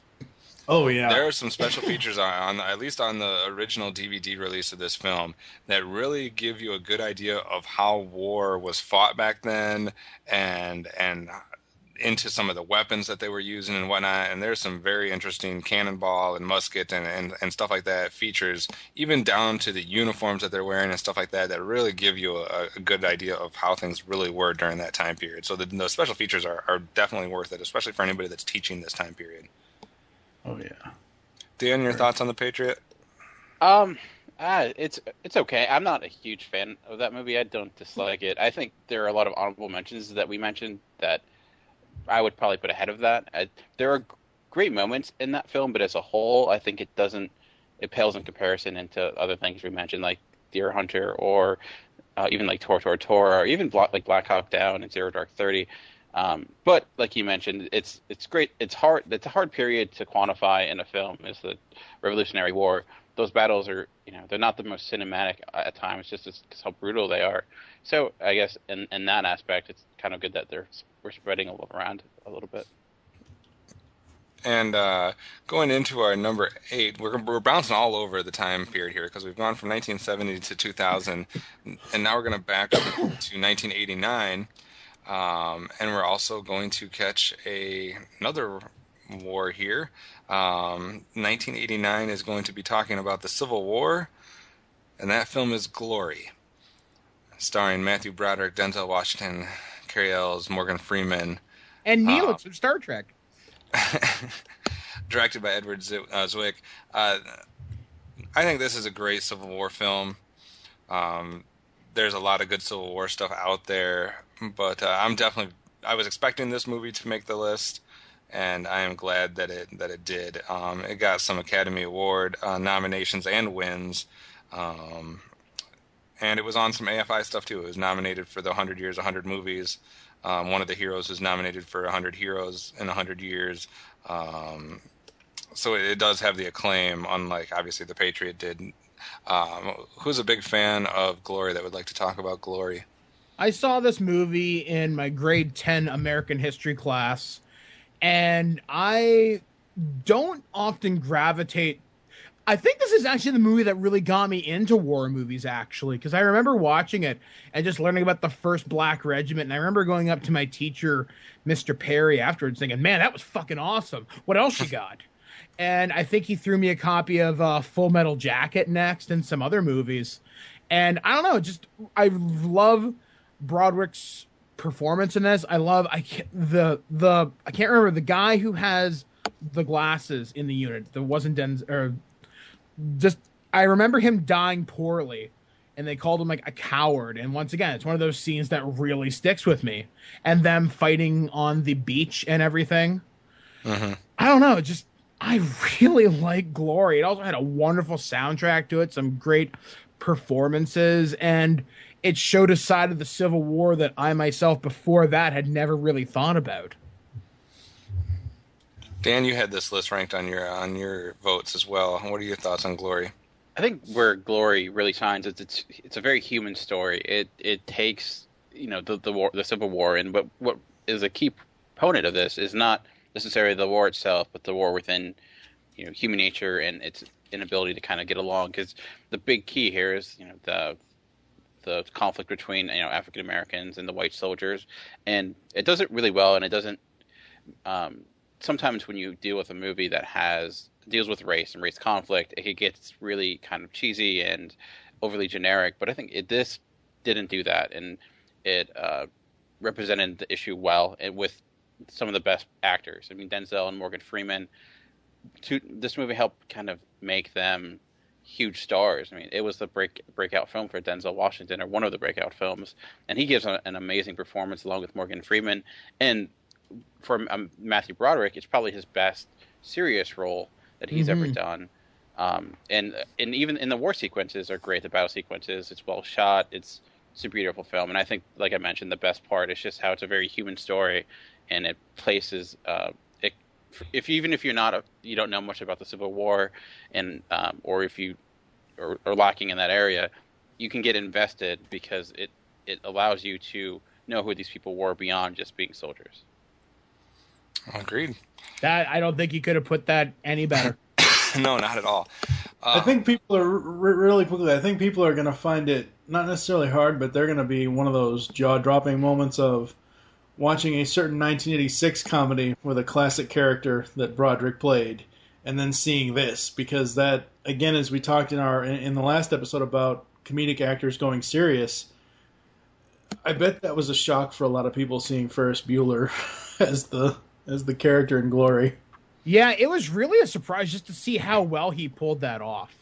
Oh yeah, there are some special features on at least on the original DVD release of this film that really give you a good idea of how war was fought back then, and into some of the weapons that they were using and whatnot. And there's some very interesting cannonball and musket and stuff like that features, even down to the uniforms that they're wearing and stuff like that, that really give you a good idea of how things really were during that time period. So the special features are definitely worth it, especially for anybody that's teaching this time period. Oh yeah. Dan, your thoughts on The Patriot? It's okay. I'm not a huge fan of that movie. I don't dislike it. I think there are a lot of honorable mentions that we mentioned that I would probably put ahead of that. There are great moments in that film, but as a whole, I think it pales in comparison into other things we mentioned, like Deer Hunter, or even like Tor, or even like Black Hawk Down and Zero Dark 30. But like you mentioned, it's great. It's hard. It's a hard period to quantify in a film. Is the Revolutionary War. Those battles are, they're not the most cinematic at times, just because how brutal they are. So I guess in that aspect, it's kind of good that we're spreading around a little bit. And going into our number 8, we're bouncing all over the time period here because we've gone from 1970 to 2000, and now we're going to back up to 1989. And we're also going to catch another war here. 1989 is going to be talking about the Civil War, and that film is Glory, starring Matthew Broderick, Denzel Washington, Cary Elwes, Morgan Freeman. And Neelix from Star Trek. Directed by Edward Zwick. I think this is a great Civil War film. There's a lot of good Civil War stuff out there, but I was expecting this movie to make the list, and I am glad that it did. It got some Academy Award nominations and wins, and it was on some AFI stuff too. It was nominated for the 100 Years, 100 Movies. One of the heroes was nominated for 100 Heroes in 100 Years. So it does have the acclaim, unlike obviously The Patriot did. Who's a big fan of Glory that would like to talk about Glory? I saw this movie in my grade 10 American history class, and I don't often gravitate. I think this is actually the movie that really got me into war movies, actually, because I remember watching it and just learning about the 1st Black Regiment, and I remember going up to my teacher, Mr. Perry, afterwards thinking, man, that was fucking awesome. What else you got? And I think he threw me a copy of Full Metal Jacket next and some other movies. And I don't know, I love Broderick's performance in this. I can't remember the guy who has the glasses in the unit. That wasn't Denzel, or just I remember him dying poorly, and they called him like a coward. And once again, it's one of those scenes that really sticks with me. And them fighting on the beach and everything. Mm-hmm. I don't know, I really like Glory. It also had a wonderful soundtrack to it, some great performances, and it showed a side of the Civil War that I myself before that had never really thought about. Dan, you had this list ranked on your votes as well. What are your thoughts on Glory? I think where Glory really shines is it's a very human story. It takes the Civil War, and what is a key component of this is not necessarily the war itself, but the war within human nature and its inability to kind of get along. Because the big key here is the conflict between African Americans and the white soldiers, and it does it really well. And it doesn't. Sometimes when you deal with a movie that deals with race and race conflict, it gets really kind of cheesy and overly generic. But I think this didn't do that, and it represented the issue well, and with some of the best actors. I mean, Denzel and Morgan Freeman. This movie helped kind of make them huge stars. I mean, it was the breakout film for Denzel Washington, or one of the breakout films, and he gives an amazing performance along with Morgan Freeman. And for Matthew Broderick, it's probably his best serious role that he's ever done. And even in the war sequences are great. The battle sequences, it's well shot. It's a beautiful film. And I think, like I mentioned, the best part is just how it's a very human story, and it places even if you don't know much about the Civil War, and or if you are lacking in that area, you can get invested because it allows you to know who these people were beyond just being soldiers. Agreed. That I don't think you could have put that any better. No, not at all. I think people are really quickly. I think people are going to find it not necessarily hard, but they're going to be one of those jaw-dropping moments of watching a certain 1986 comedy with a classic character that Broderick played, and then seeing this, because that, again, as we talked in the last episode about comedic actors going serious, I bet that was a shock for a lot of people seeing Ferris Bueller as the character in Glory. Yeah, it was really a surprise just to see how well he pulled that off.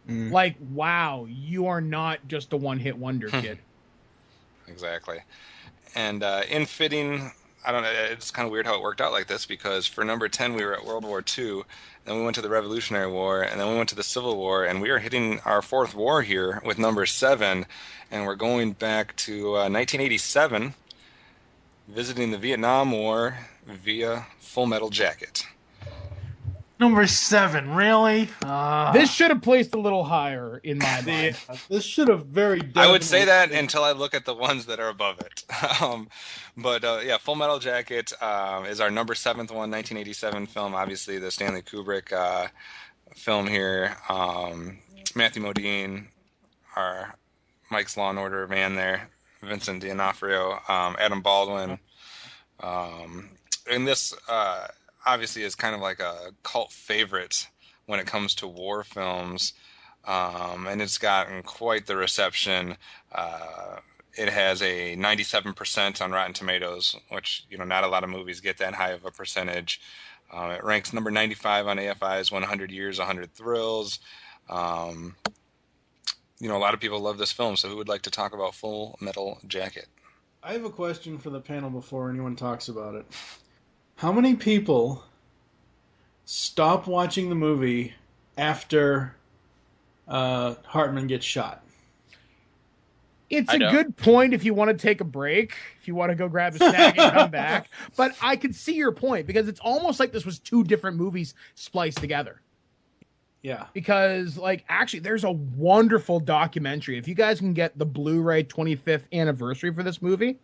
Like, wow, you are not just a one-hit wonder, kid. Exactly. And in fitting, I don't know, it's kind of weird how it worked out like this, because for number 10 we were at World War II, then we went to the Revolutionary War, and then we went to the Civil War, and we are hitting our 4th war here with number 7, and we're going back to 1987, visiting the Vietnam War via Full Metal Jacket. Number 7, really? This should have placed a little higher in my mind. This should have very definitely... I would say that until I look at the ones that are above it. But Full Metal Jacket is our number 7th one, 1987 film. Obviously, the Stanley Kubrick film here. Matthew Modine, our Mike's Law and Order man there. Vincent D'Onofrio, Adam Baldwin. And this obviously is kind of like a cult favorite when it comes to war films. And it's gotten quite the reception. It has a 97% on Rotten Tomatoes, which, not a lot of movies get that high of a percentage. It ranks number 95 on AFI's 100 Years, 100 Thrills. A lot of people love this film, so who would like to talk about Full Metal Jacket? I have a question for the panel before anyone talks about it. How many people stop watching the movie after Hartman gets shot? It's a good point if you want to take a break, if you want to go grab a snack and come back. But I can see your point, because it's almost like this was two different movies spliced together. Yeah. Because, actually, there's a wonderful documentary. If you guys can get the Blu-ray 25th anniversary for this movie,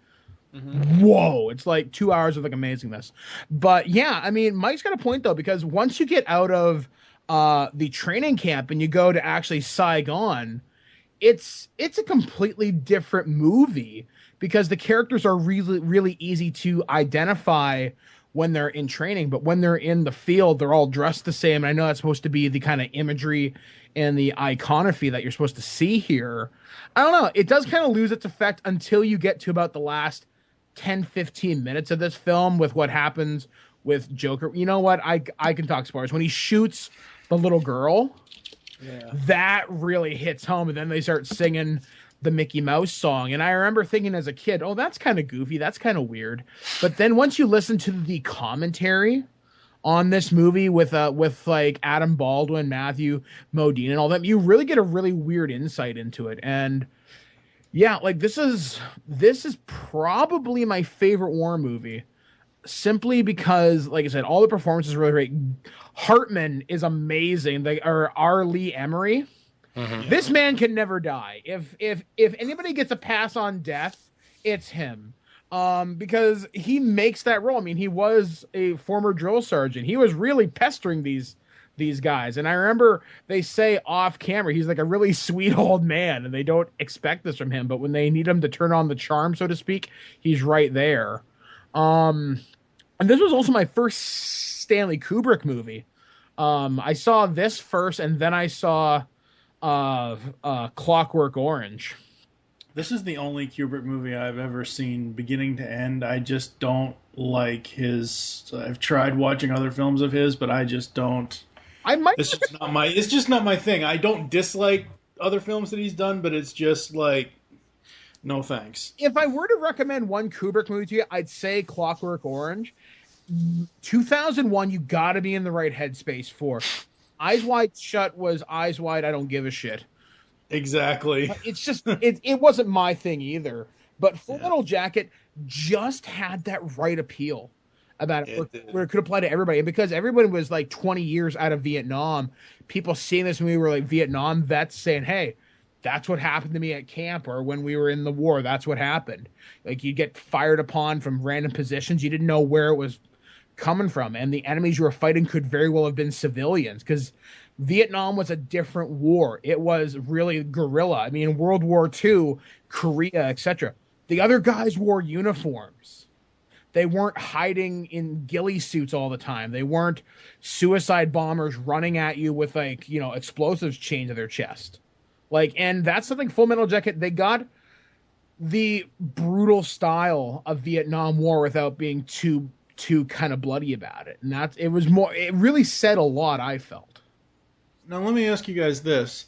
whoa, it's 2 hours of amazingness. But, yeah, I mean, Mike's got a point, though, because once you get out of the training camp and you go to actually Saigon, it's a completely different movie, because the characters are really, really easy to identify when they're in training, but when they're in the field, they're all dressed the same. And I know that's supposed to be the kind of imagery and the iconography that you're supposed to see here. I don't know. It does kind of lose its effect until you get to about the last 10, 15 minutes of this film with what happens with Joker. You know what? I can talk spoilers. When he shoots the little girl, that really hits home. And then they start singing the Mickey Mouse song. And I remember thinking as a kid, oh, that's kind of goofy. That's kind of weird. But then once you listen to the commentary on this movie with Adam Baldwin, Matthew Modine, and all that, you really get a really weird insight into it. And yeah, this is probably my favorite war movie, simply because, like I said, all the performances are really great. Hartman is amazing. R. Lee Emery. Mm-hmm. This man can never die. If anybody gets a pass on death, it's him. Because he makes that role. I mean, he was a former drill sergeant. He was really pestering these guys. And I remember they say off camera, he's a really sweet old man, and they don't expect this from him. But when they need him to turn on the charm, so to speak, he's right there. And this was also my first Stanley Kubrick movie. I saw this first, and then I saw Clockwork Orange. This is the only Kubrick movie I've ever seen beginning to end. I just don't like his. I've tried watching other films of his, but I just don't. It's just not my thing. I don't dislike other films that he's done, but it's just no thanks. If I were to recommend one Kubrick movie to you, I'd say Clockwork Orange. 2001, you got to be in the right headspace for. Eyes Wide Shut was Eyes Wide, I don't give a shit. Exactly. It's just, it wasn't my thing either. But Full Metal Jacket just had that right appeal about it, where it could apply to everybody. And because everybody was 20 years out of Vietnam, people seeing this movie were Vietnam vets saying, hey, that's what happened to me at camp, or when we were in the war, that's what happened. You get fired upon from random positions. You didn't know where it was coming from, and the enemies you were fighting could very well have been civilians, because Vietnam was a different war. It was really guerrilla. I mean, World War II, Korea, etc. The other guys wore uniforms. They weren't hiding in ghillie suits all the time. They weren't suicide bombers running at you with explosives chained to their chest. And that's something Full Metal Jacket, they got the brutal style of Vietnam War without being too kind of bloody about it. And it really said a lot, I felt. Now let me ask you guys this.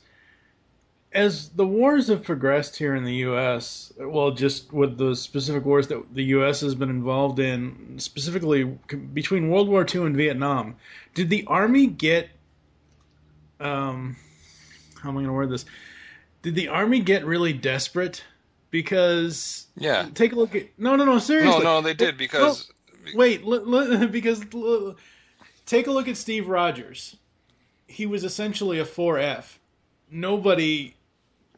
As the wars have progressed here in the U.S., well, just with the specific wars that the U.S. has been involved in, specifically between World War II and Vietnam, did the Army get... how am I going to word this? Did the Army get really desperate? Because... Yeah. Take a look at... No, seriously. No, they did, because... Wait, because take a look at Steve Rogers. He was essentially a 4F. Nobody,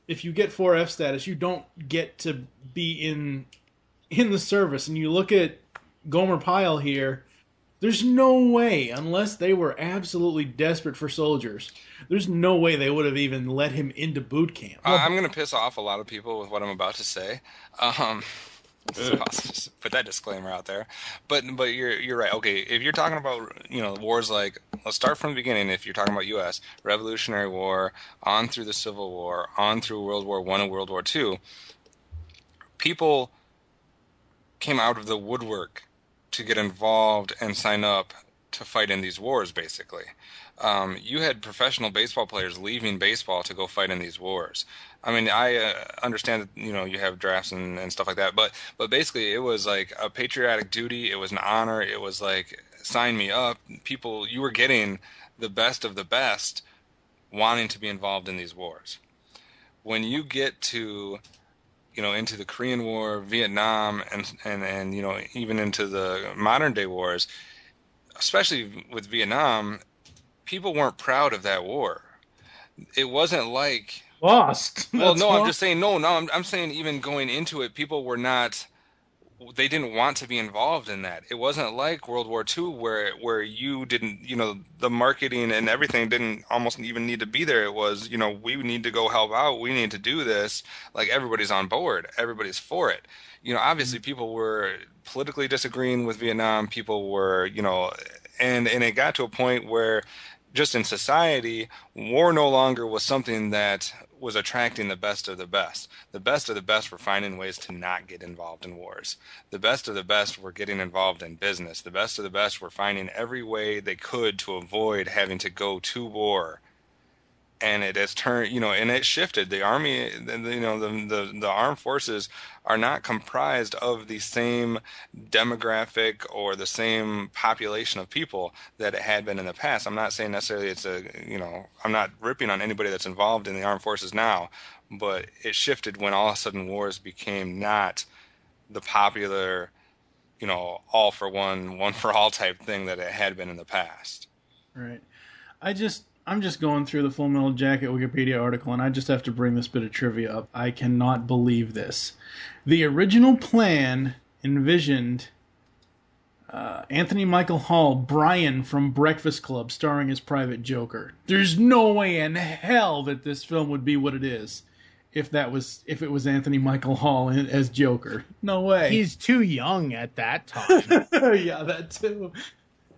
if you get 4F status, you don't get to be in the service. And you look at Gomer Pyle here, There's no way, unless they were absolutely desperate for soldiers, there's no way they would have even let him into boot camp. I'm going to piss off a lot of people with what I'm about to say. So I'll just put that disclaimer out there. But you're right. Okay, if you're talking about wars like, let's start from the beginning. If you're talking about U.S. Revolutionary War on through the Civil War, on through World War I and World War II, people came out of the woodwork to get involved and sign up to fight in these wars, basically. You had professional baseball players leaving baseball to go fight in these wars. I mean, I understand that, you have drafts and stuff like that, but basically it was like a patriotic duty. It was an honor. It was like, sign me up. People, you were getting the best of the best wanting to be involved in these wars. When you get to into the Korean War, Vietnam, and even into the modern day wars, especially with Vietnam, people weren't proud of that war. It wasn't like Lost. Well, no, I'm lost. just saying no. I'm saying even going into it, people were not. They didn't want to be involved in that. It wasn't like World War II where you didn't, the marketing and everything didn't almost even need to be there. It was, we need to go help out. We need to do this. Like, everybody's on board. Everybody's for it. Obviously people were politically disagreeing with Vietnam. People were, and it got to a point where just in society, war no longer was something that was attracting the best of the best. The best of the best were finding ways to not get involved in wars. The best of the best were getting involved in business. The best of the best were finding every way they could to avoid having to go to war. And it has turned, and it shifted. The army, the armed forces are not comprised of the same demographic or the same population of people that it had been in the past. I'm not saying necessarily I'm not ripping on anybody that's involved in the armed forces now, but it shifted when all of a sudden wars became not the popular, all for one for all type thing that it had been in the past. Right. I'm just going through the Full Metal Jacket Wikipedia article, and I just have to bring this bit of trivia up. I cannot believe this. The original plan envisioned Anthony Michael Hall, Brian from Breakfast Club, starring as Private Joker. There's no way in hell that this film would be what it is if it was Anthony Michael Hall as Joker. No way. He's too young at that time. Yeah, that too.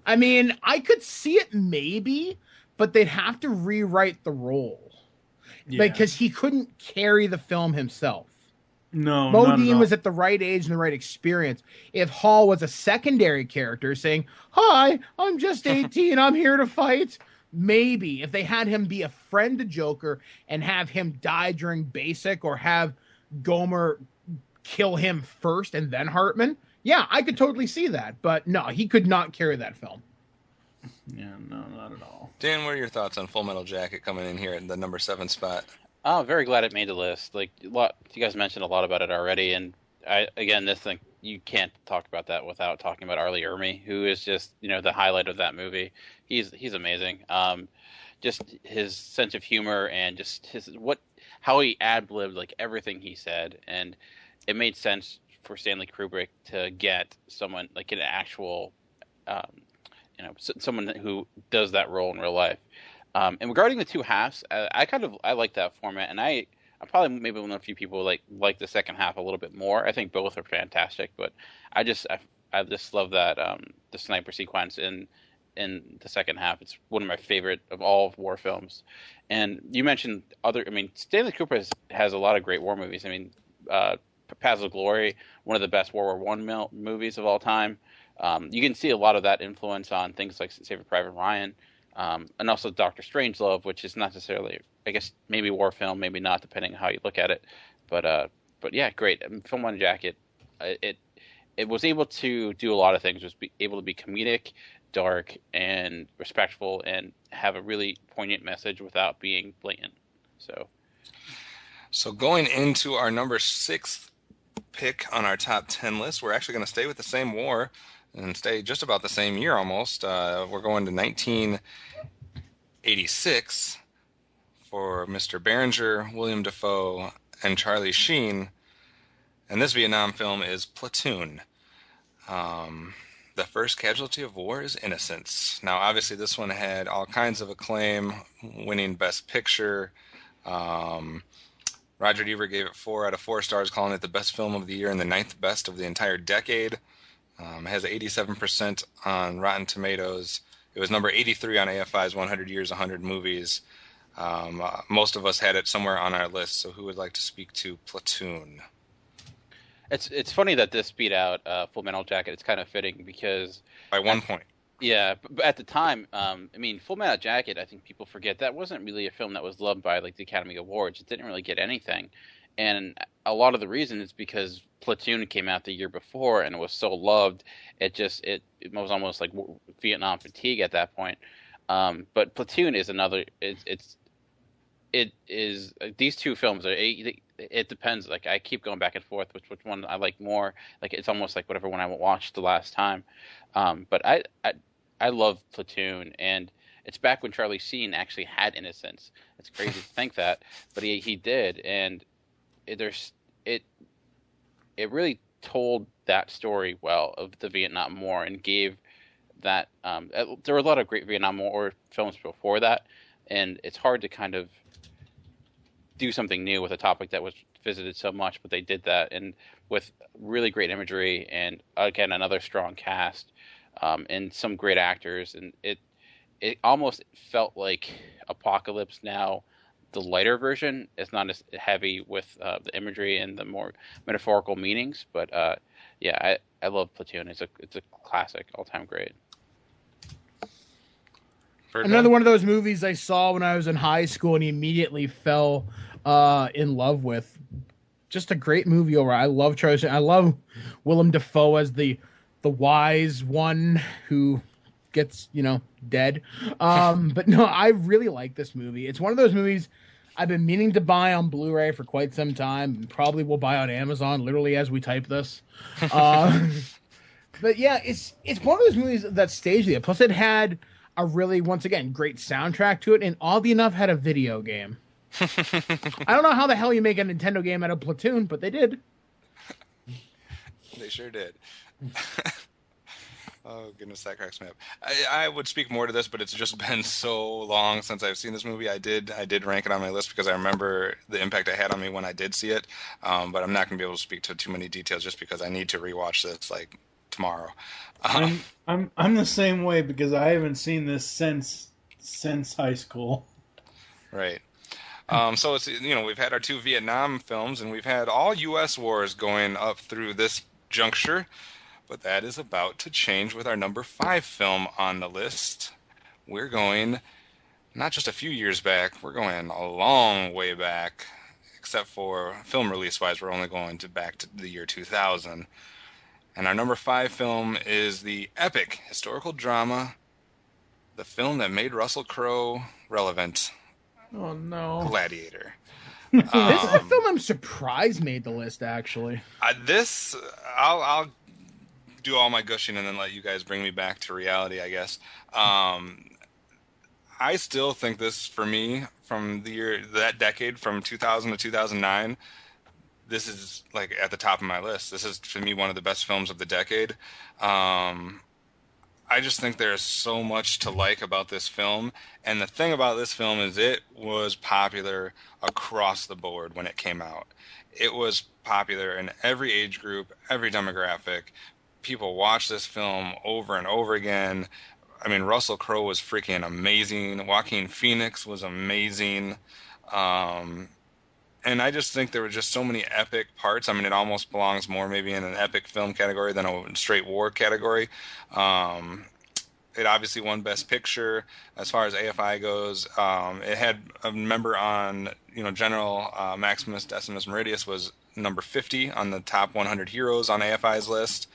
I mean, I could see it maybe, but they'd have to rewrite the role. Yeah. Because he couldn't carry the film himself. No, Modine was at the right age and the right experience. If Hall was a secondary character saying, "Hi, I'm just 18, I'm here to fight," maybe. If they had him be a friend to Joker and have him die during Basic, or have Gomer kill him first and then Hartman, yeah, I could totally see that. But no, he could not carry that film. Yeah, no, not at all. Dan, what are your thoughts on Full Metal Jacket coming in here in the number 7 spot? Oh, very glad it made the list. Like, you guys mentioned a lot about it already, and this thing, you can't talk about that without talking about Arlie Ermy, who is just, the highlight of that movie. He's amazing. Just his sense of humor and just how he ad-libbed like everything he said, and it made sense for Stanley Kubrick to get someone like an actual, someone who does that role in real life. And regarding the two halves, I like that format, and I'm probably maybe one of the few people like the second half a little bit more. I think both are fantastic, but I just love that the sniper sequence in the second half. It's one of my favorite of all war films. And you mentioned Stanley Kubrick has a lot of great war movies. I mean, Paths of Glory, one of the best World War I movies of all time. You can see a lot of that influence on things like Saving Private Ryan. And also Dr. Strangelove, which is not necessarily, I guess, maybe war film, maybe not, depending on how you look at it. But yeah, great. Film Metal Jacket, it was able to do a lot of things. It was able to be comedic, dark, and respectful, and have a really poignant message without being blatant. So going into our number 6 pick on our top 10 list, we're actually going to stay with the same war and stay just about the same year almost. We're going to 1986 for Mr. Berenger, William Dafoe, and Charlie Sheen. And this Vietnam film is Platoon. The first casualty of war is innocence. Now, obviously, this one had all kinds of acclaim, winning Best Picture. Roger Ebert gave it 4 out of 4 stars, calling it the best film of the year and the 9th best of the entire decade. It has 87% on Rotten Tomatoes. It was number 83 on AFI's 100 Years, 100 Movies. Most of us had it somewhere on our list, so who would like to speak to Platoon? It's funny that this beat out Full Metal Jacket. It's kind of fitting because By 1 point. Yeah, but at the time, I mean, Full Metal Jacket, I think people forget that wasn't really a film that was loved by like the Academy Awards. It didn't really get anything, and a lot of the reason is because Platoon came out the year before and it was so loved. It was almost like Vietnam fatigue at that point. But Platoon is another. It is these two films are. It depends. Like I keep going back and forth which one I like more. Like it's almost like whatever one I watched the last time. But I love Platoon, and it's back when Charlie Sheen actually had innocence. It's crazy to think that, but he did, and it really told that story well of the Vietnam War and gave that. There were a lot of great Vietnam War films before that, and it's hard to kind of do something new with a topic that was visited so much, but they did that, and with really great imagery and again another strong cast and some great actors, and it almost felt like Apocalypse Now, the lighter version. It's not as heavy with the imagery and the more metaphorical meanings, but yeah, I love Platoon. It's a classic, all-time great. Another one of those movies I saw when I was in high school and immediately fell in love with. Just a great movie overall. I love Charlie Sheen. I love Willem Dafoe as the wise one who gets, dead. But no, I really like this movie. It's one of those movies I've been meaning to buy on Blu-ray for quite some time, and probably will buy on Amazon literally as we type this. But yeah, it's one of those movies that staged it. Plus it had a really, once again, great soundtrack to it, and oddly enough had a video game. I don't know how the hell you make a Nintendo game out of Platoon, but they did. They sure did. Oh, goodness, that cracks me up. I would speak more to this, but it's just been so long since I've seen this movie. I did rank it on my list because I remember the impact it had on me when I did see it. But I'm not going to be able to speak to too many details just because I need to rewatch this like tomorrow. I'm the same way because I haven't seen this since high school. Right. So it's we've had our 2 Vietnam films and we've had all U.S. wars going up through this juncture, but that is about to change with our number 5 film on the list. We're going not just a few years back, we're going a long way back, except for film release-wise, we're only going back to the year 2000. And our number 5 film is the epic historical drama, the film that made Russell Crowe relevant. Oh no, Gladiator. This is a film I'm surprised made the list, actually. I'll do all my gushing and then let you guys bring me back to reality, I guess. I still think this, for me, from that decade, from 2000 to 2009, this is like at the top of my list. This is, for me, one of the best films of the decade. I just think there's so much to like about this film. And the thing about this film is it was popular across the board when it came out. It was popular in every age group, every demographic. People watched this film over and over again. I mean, Russell Crowe was freaking amazing. Joaquin Phoenix was amazing. And I just think there were just so many epic parts. I mean, it almost belongs more maybe in an epic film category than a straight war category. It obviously won Best Picture. As far as AFI goes, it had a member on, General Maximus Decimus Meridius was number 50 on the top 100 heroes on AFI's list.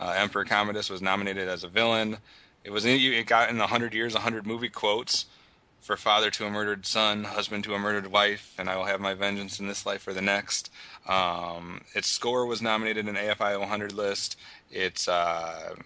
Emperor Commodus was nominated as a villain. It got in the 100 years, 100 movie quotes. For father to a murdered son, husband to a murdered wife, and I will have my vengeance in this life or the next. Its score was nominated in AFI 100 list. It's, the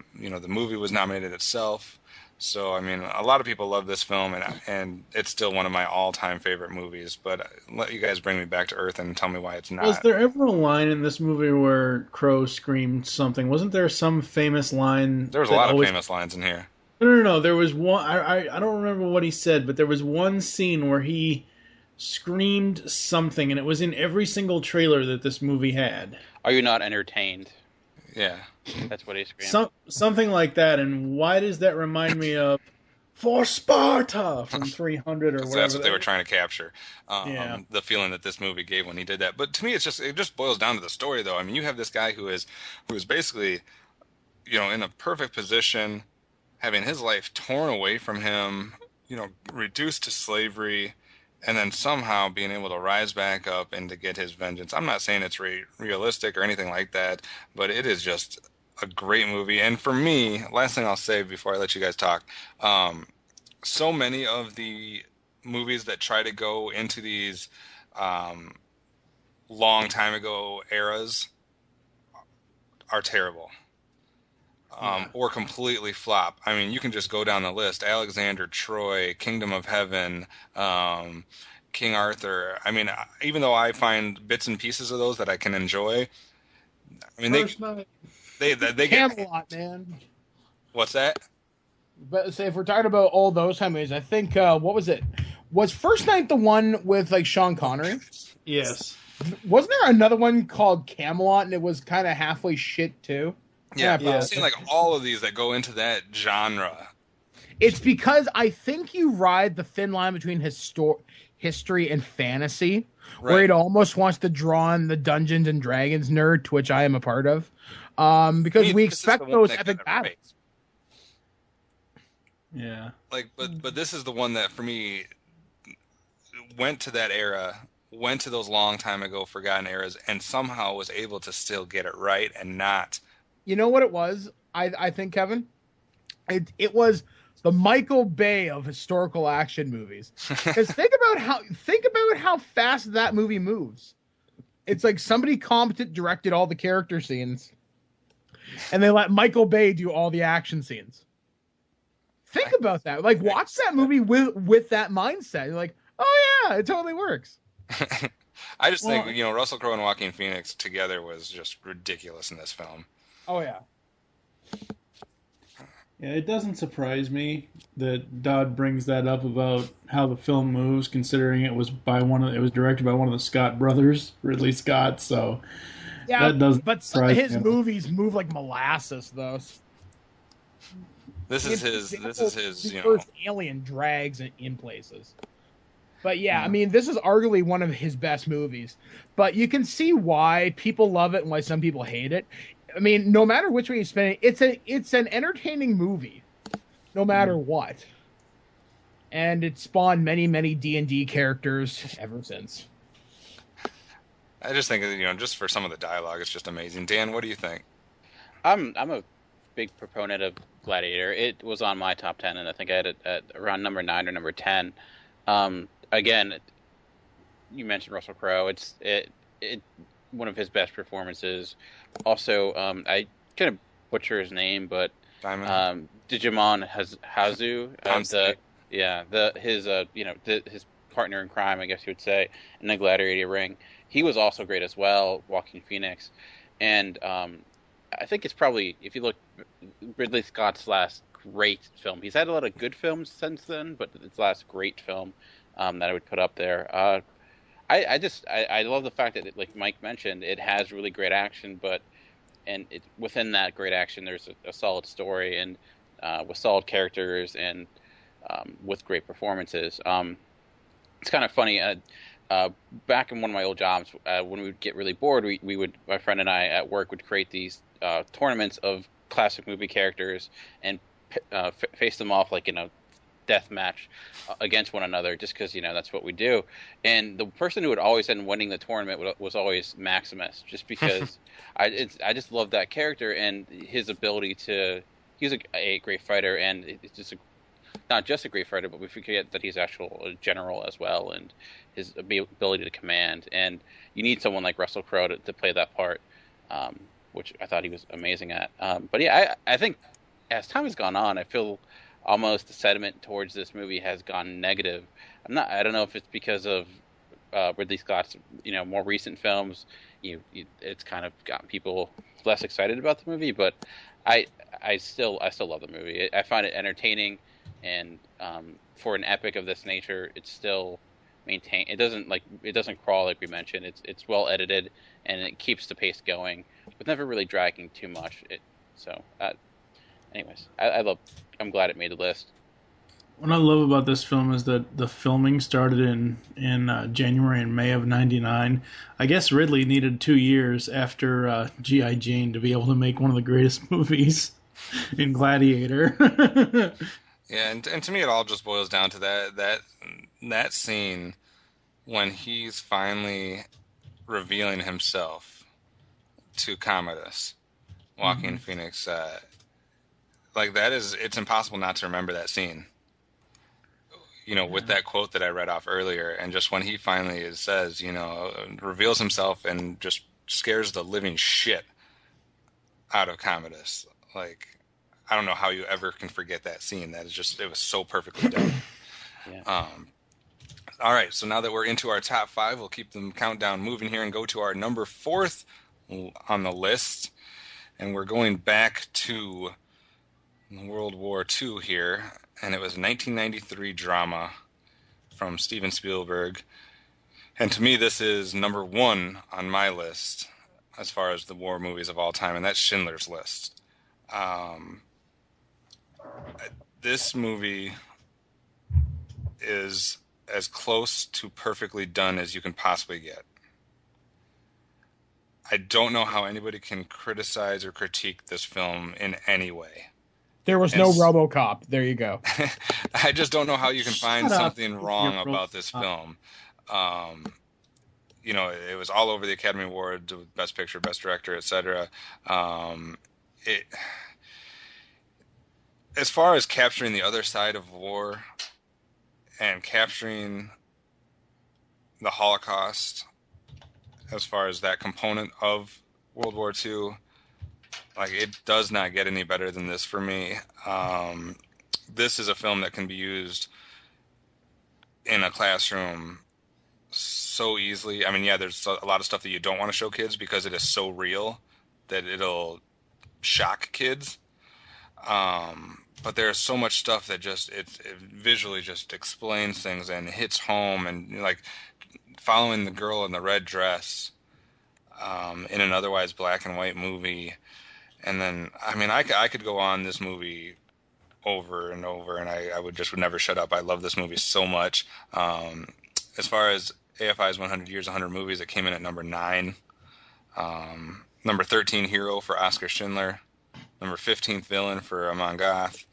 movie was nominated itself. So, I mean, a lot of people love this film, and it's still one of my all-time favorite movies. But let you guys bring me back to earth and tell me why it's not. Was there ever a line in this movie where Crow screamed something? Wasn't there some famous line? There was a lot of famous lines in here. No. There was one. I don't remember what he said, but there was one scene where he screamed something, and it was in every single trailer that this movie had. Are you not entertained? Yeah. That's what he screamed. Something like that. And why does that remind me of For Sparta from 300 or whatever? That's what they were trying to capture. The feeling that this movie gave when he did that. But to me, it just boils down to the story, though. I mean, you have this guy who is basically, in a perfect position, having his life torn away from him, reduced to slavery, and then somehow being able to rise back up and to get his vengeance. I'm not saying it's realistic or anything like that, but it is just a great movie. And for me, last thing I'll say before I let you guys talk, so many of the movies that try to go into these long time ago eras are terrible. Or completely flop. I mean, you can just go down the list. Alexander, Troy, Kingdom of Heaven, King Arthur. I mean, even though I find bits and pieces of those that I can enjoy, I mean, they get Camelot, man. What's that? But say if we're talking about all those movies, I think what was it? Was First Night the one with like Sean Connery? Yes. Wasn't there another one called Camelot, and it was kind of halfway shit too? Yeah, I've seen like all of these that go into that genre. It's because I think you ride the thin line between history and fantasy, where it almost wants to draw in the Dungeons and Dragons nerd, to which I am a part of, because we expect those epic battles. Yeah. But this is the one that for me went to that era, went to those long time ago forgotten eras, and somehow was able to still get it right and not. You know what it was? I think, Kevin? It was the Michael Bay of historical action movies. Because think about how fast that movie moves. It's like somebody competent directed all the character scenes, and they let Michael Bay do all the action scenes. Think about that. Like, watch that movie with that mindset. You're like, oh yeah, it totally works. I just think, Russell Crowe and Joaquin Phoenix together was just ridiculous in this film. Oh yeah. Yeah, it doesn't surprise me that Dodd brings that up about how the film moves, considering it was directed by one of the Scott brothers, Ridley Scott. So yeah, that doesn't. But some of his movies move like molasses, though. This is his. First Alien drags in places. But yeah, I mean, this is arguably one of his best movies. But you can see why people love it and why some people hate it. I mean, no matter which way you spin it, it's an entertaining movie, no matter what. And it spawned many, many D&D characters ever since. I just think, just for some of the dialogue, it's just amazing. Dan, what do you think? I'm a big proponent of Gladiator. It was on my top 10, and I think I had it at around number 9 or number 10. Again, you mentioned Russell Crowe. It's one of his best performances. Also, I kind of butcher his name, but Digimon Hazu, his partner in crime, I guess you would say, in the Gladiator ring. He was also great as well, Joaquin Phoenix, and I think it's probably, if you look, Ridley Scott's last great film. He's had a lot of good films since then, but it's last great film that I would put up there. I love the fact that, like Mike mentioned, it has really great action, and within that great action, there's a solid story and with solid characters and with great performances. It's kind of funny. Back in one of my old jobs, when we would get really bored, my friend and I at work would create these tournaments of classic movie characters and face them off like in a death match against one another, just because that's what we do. And the person who would always end winning the tournament was always Maximus, just because I just love that character and his ability to. He's a great fighter, and it's just not just a great fighter, but we forget that he's actually a general as well, and his ability to command. And you need someone like Russell Crowe to play that part, which I thought he was amazing at. But yeah, I think as time has gone on, I feel almost the sentiment towards this movie has gone negative. I don't know if it's because of Ridley Scott's more recent films. It's kind of gotten people less excited about the movie, but I still love the movie. I find it entertaining, and for an epic of this nature, it's still maintained. It doesn't crawl like we mentioned. It's well edited, and it keeps the pace going, but never really dragging too much. Anyways, I'm glad it made the list. What I love about this film is that the filming started in January and May of '99. I guess Ridley needed 2 years after G.I. Jane to be able to make one of the greatest movies in Gladiator. Yeah, and to me it all just boils down to that scene when he's finally revealing himself to Commodus, Joaquin Phoenix. It's impossible not to remember that scene. With that quote that I read off earlier, and just when he finally says, reveals himself and just scares the living shit out of Commodus. Like, I don't know how you ever can forget that scene. It was so perfectly done. Yeah. All right, so now that we're into our top 5, we'll keep the countdown moving here and go to our number 4th on the list. And we're going back to World War II here. And it was a 1993 drama from Steven Spielberg. And to me, this is number 1 on my list as far as the war movies of all time, and that's Schindler's List. This movie is as close to perfectly done as you can possibly get. I don't know how anybody can criticize or critique this film in any way. There was no RoboCop. There you go. I just don't know how you can find something wrong about this film. It was all over the Academy Awards, Best Picture, Best Director, etc. As far as capturing the other side of war and capturing the Holocaust, as far as that component of World War II, it does not get any better than this for me. This is a film that can be used in a classroom so easily. I mean, yeah, there's a lot of stuff that you don't want to show kids because it is so real that it'll shock kids. But there's so much stuff that it visually just explains things and hits home, and following the girl in the red dress in an otherwise black and white movie. And then, I mean, I could go on this movie over and over, and I would never shut up. I love this movie so much. As far as AFI's 100 Years, 100 Movies, it came in at number 9. Number 13, Hero for Oskar Schindler. Number 15th, Villain for Amon Goth.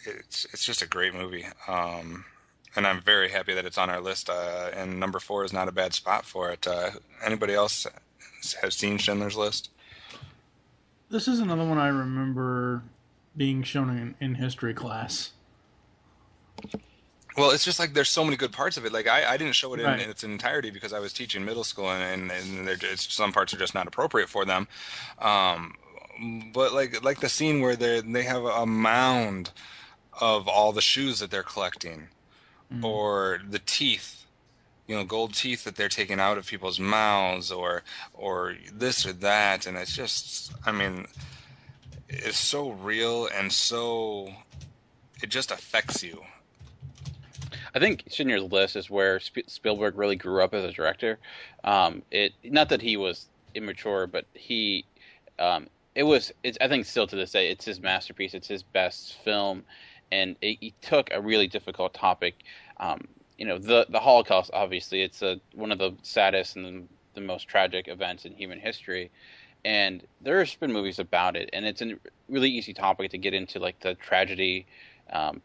It's just a great movie. And I'm very happy that it's on our list. And number 4 is not a bad spot for it. Anybody else has seen Schindler's List? This is another one I remember being shown in history class. Well, it's just there's so many good parts of it. I didn't show it in its entirety because I was teaching middle school, and some parts are just not appropriate for them. But like the scene where they have a mound of all the shoes that they're collecting, or the teeth. Gold teeth that they're taking out of people's mouths, or this or that, and it's just, I mean, it's so real and it just affects you. I think Schindler's List is where Spielberg really grew up as a director. Not that he was immature, but I think still to this day, it's his masterpiece. It's his best film, and he took a really difficult topic. The Holocaust, obviously, it's one of the saddest and the most tragic events in human history. And there's been movies about it, and it's a really easy topic to get into, the tragedy,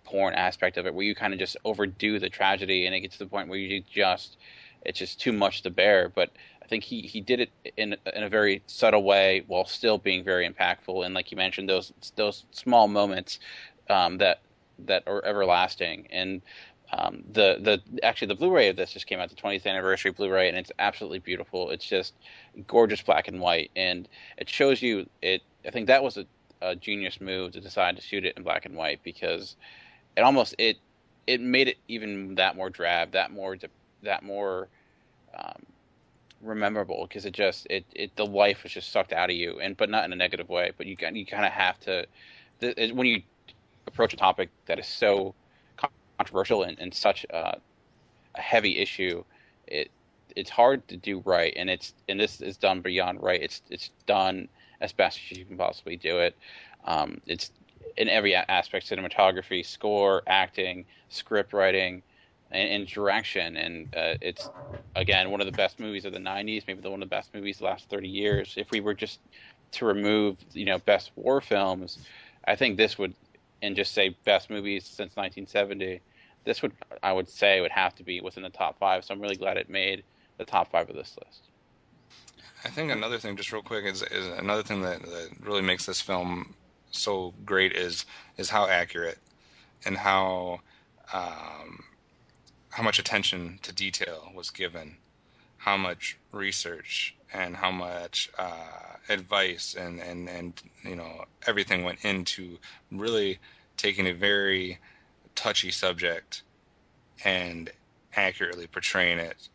porn aspect of it, where you kind of just overdo the tragedy, and it gets to the point where it's just too much to bear. But I think he did it in a very subtle way while still being very impactful. And like you mentioned, those small moments that are everlasting. And the Blu-ray of this just came out, the 20th anniversary Blu-ray, and it's absolutely beautiful. It's just gorgeous black and white, and it shows you it. I think that was a genius move to decide to shoot it in black and white, because it made it even that more drab, that more memorable, because the life was just sucked out of you, but not in a negative way. But you kind of have to, when you approach a topic that is so controversial and such a heavy issue, it's hard to do right, and this is done beyond right. It's done as best as you can possibly do it. It's in every aspect: cinematography, score, acting, script writing, and direction. And it's, again, one of the best movies of the 90s, maybe one of the best movies of the last 30 years. If we were just to remove, best war films, I think this would, and just say best movies since 1970, this would, I would say, would have to be within the top 5. So I'm really glad it made the top 5 of this list. I think another thing, just real quick, is another thing that really makes this film so great is how accurate and how much attention to detail was given, how much research and how much advice and everything went into really taking a very touchy subject and accurately portraying it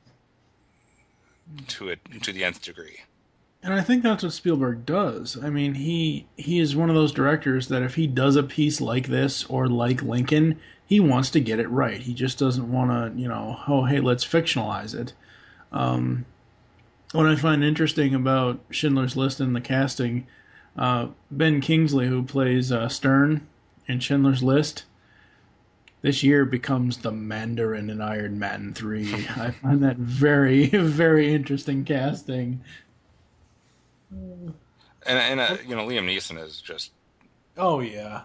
to the nth degree. And I think that's what Spielberg does. I mean, he is one of those directors that if he does a piece like this or like Lincoln, he wants to get it right. He just doesn't want to, oh, hey, let's fictionalize it. What I find interesting about Schindler's List and the casting, Ben Kingsley, who plays Stern in Schindler's List, this year becomes the Mandarin in Iron Man 3. I find that very, very interesting casting. And Liam Neeson is just... Oh, yeah.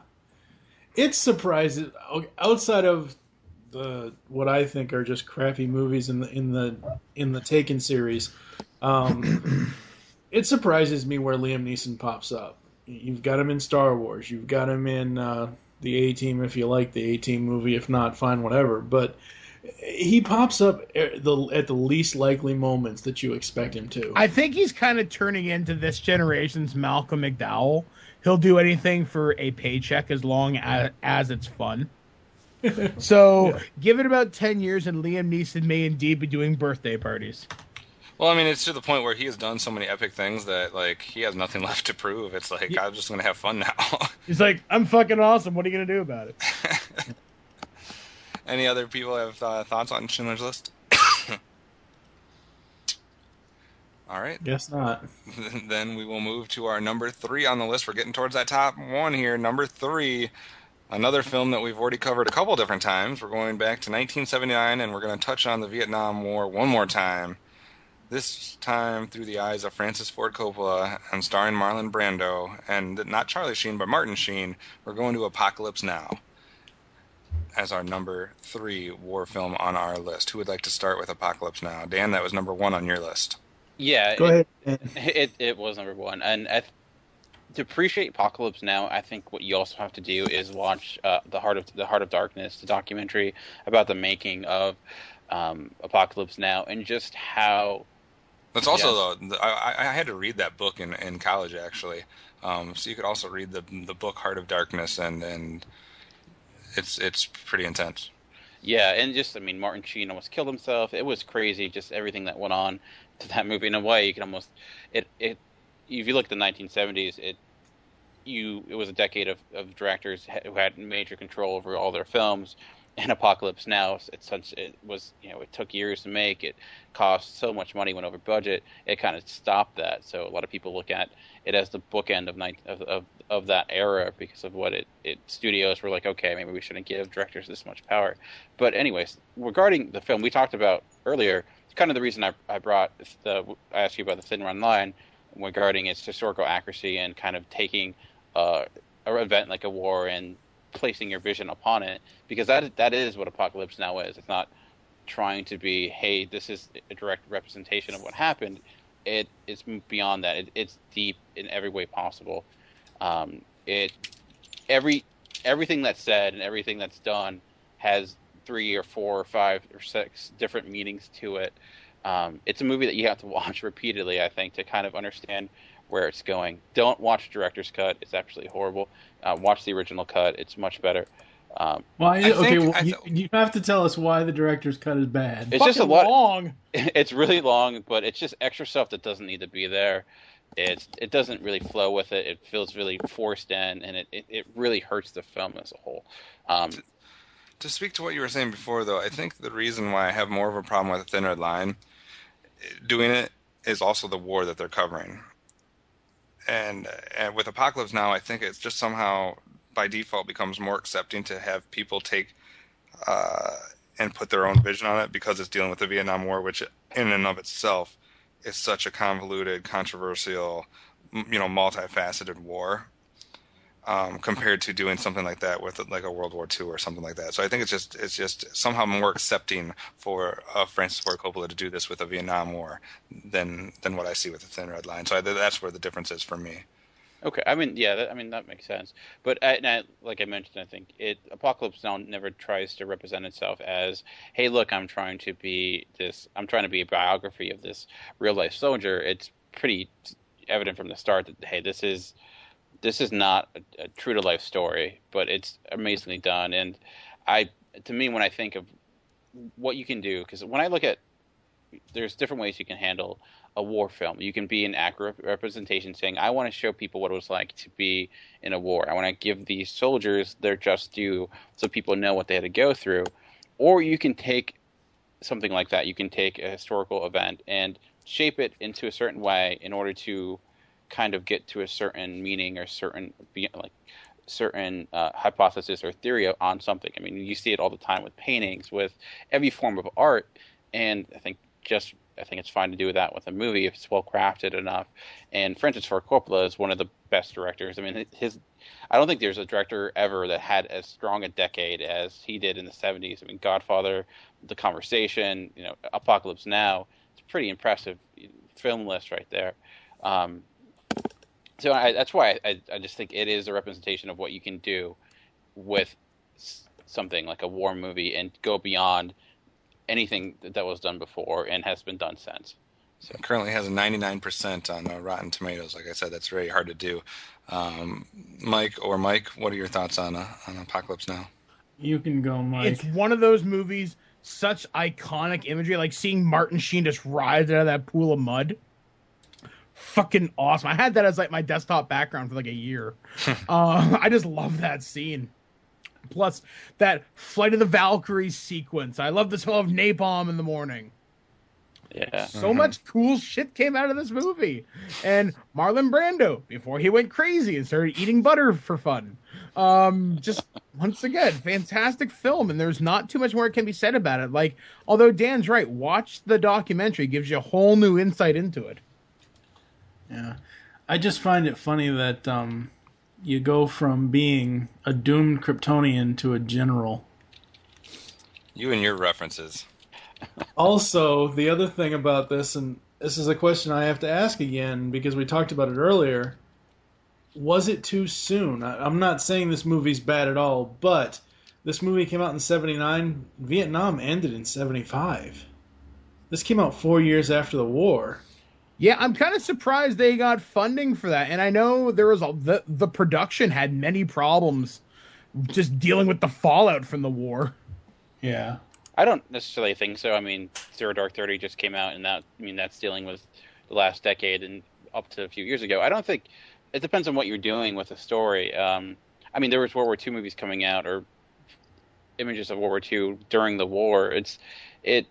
It's surprising. Outside of what I think are just crappy movies in the Taken series, it surprises me where Liam Neeson pops up. You've got him in Star Wars. You've got him in the A-Team, if you like the A-Team movie. If not, fine, whatever. But he pops up at the least likely moments that you expect him to. I think he's kind of turning into this generation's Malcolm McDowell. He'll do anything for a paycheck as long as it's fun. So yeah. Give it about 10 years and Liam Neeson may indeed be doing birthday parties. Well, I mean, it's to the point where he has done so many epic things that, like, he has nothing left to prove. It's like, yeah. I'm just going to have fun now. He's like, I'm fucking awesome. What are you going to do about it? Any other people have thoughts on Schindler's List? All right. Guess not. Then we will move to our number 3 on the list. We're getting towards that top 1 here. Number 3, another film that we've already covered a couple different times. We're going back to 1979, and we're going to touch on the Vietnam War one more time. This time through the eyes of Francis Ford Coppola and starring Marlon Brando, and not Charlie Sheen, but Martin Sheen. We're going to Apocalypse Now as our number 3 war film on our list. Who would like to start with Apocalypse Now? Dan, that was number 1 on your list. Yeah, go ahead. It was number 1, and to appreciate Apocalypse Now, I think what you also have to do is watch the Heart of Darkness, the documentary about the making of Apocalypse Now, and just how. That's also though. I had to read that book in college actually, so you could also read the book Heart of Darkness, and it's pretty intense. Yeah, and just Martin Sheen almost killed himself. It was crazy, just everything that went on to that movie. In a way, you can almost it. If you look at the 1970s, it was a decade of directors who had major control over all their films. And Apocalypse Now, it took years to make. It cost so much money, went over budget. It kind of stopped that. So a lot of people look at it as the bookend of that era because of what studios were like, okay, maybe we shouldn't give directors this much power. But anyways, regarding the film we talked about earlier, it's kind of the reason I asked you about the Thin Run Line regarding its historical accuracy and kind of taking an event like a war and placing your vision upon it, because that is what Apocalypse Now is. It's not trying to be, hey, this is a direct representation of what happened. It's beyond that. It's deep in every way possible. Everything that's said and everything that's done has 3 or 4 or 5 or 6 different meanings to it. It's a movie that you have to watch repeatedly, I think, to kind of understand where it's going. Don't watch director's cut; it's absolutely horrible. Watch the original cut; it's much better. Why? I Okay, think- well, you have to tell us why the director's cut is bad. It's just a Fucking lot. long. It's really long, but it's just extra stuff that doesn't need to be there. It doesn't really flow with it. It feels really forced in, and it really hurts the film as a whole. To speak to what you were saying before, though, I think the reason why I have more of a problem with a Thin Red Line doing it is also the war that they're covering. And with Apocalypse Now, I think it's just somehow by default becomes more accepting to have people take and put their own vision on it because it's dealing with the Vietnam War, which in and of itself is such a convoluted, controversial, multifaceted war. Compared to doing something like that with like a World War II or something like that. So I think it's just somehow more accepting for Francis Ford Coppola to do this with a Vietnam War than what I see with the Thin Red Line. So that's where the difference is for me. Okay, I mean, yeah, that makes sense. But like I mentioned, I think Apocalypse Now never tries to represent itself as, hey, look, I'm trying to be a biography of this real life soldier. It's pretty evident from the start that, hey, this is not a true to life story, but it's amazingly done. And to me, when I think of what you can do, because when I look at, there's different ways you can handle a war film. You can be an accurate representation, saying, I want to show people what it was like to be in a war. I want to give these soldiers their just due, so people know what they had to go through. Or you can take something like that. You can take a historical event and shape it into a certain way in order to kind of get to a certain meaning or certain hypothesis or theory on something. I mean, you see it all the time with paintings, with every form of art, and I think it's fine to do that with a movie if it's well crafted enough. And Francis Ford Coppola is one of the best directors. I mean, I don't think there's a director ever that had as strong a decade as he did in the 70s. I mean, Godfather, The Conversation, Apocalypse Now. It's a pretty impressive film list right there. So that's why I just think it is a representation of what you can do with something like a war movie and go beyond anything that was done before and has been done since. So. It currently has a 99% on Rotten Tomatoes. Like I said, that's very hard to do. Mike, what are your thoughts on Apocalypse Now? You can go, Mike. It's one of those movies, such iconic imagery, like seeing Martin Sheen just rise out of that pool of mud. Fucking awesome. I had that as like my desktop background for like a year. I just love that scene. Plus that Flight of the Valkyries sequence. I love the smell of napalm in the morning. Yeah. So much cool shit came out of this movie. And Marlon Brando, before he went crazy and started eating butter for fun. Just once again, fantastic film, and there's not too much more can be said about it. Like, although Dan's right, watch the documentary, it gives you a whole new insight into it. Yeah, I just find it funny that you go from being a doomed Kryptonian to a general. You and your references. Also, the other thing about this, and this is a question I have to ask again because we talked about it earlier, was it too soon? I'm not saying this movie's bad at all, but this movie came out in 79. Vietnam ended in 75. This came out 4 years after the war. Yeah, I'm kind of surprised they got funding for that. And I know there was the production had many problems just dealing with the fallout from the war. Yeah. I don't necessarily think so. I mean, Zero Dark 30 just came out, and that's dealing with the last decade and up to a few years ago. I don't think it depends on what you're doing with the story. I mean, there was World War II movies coming out or images of World War II during the war. I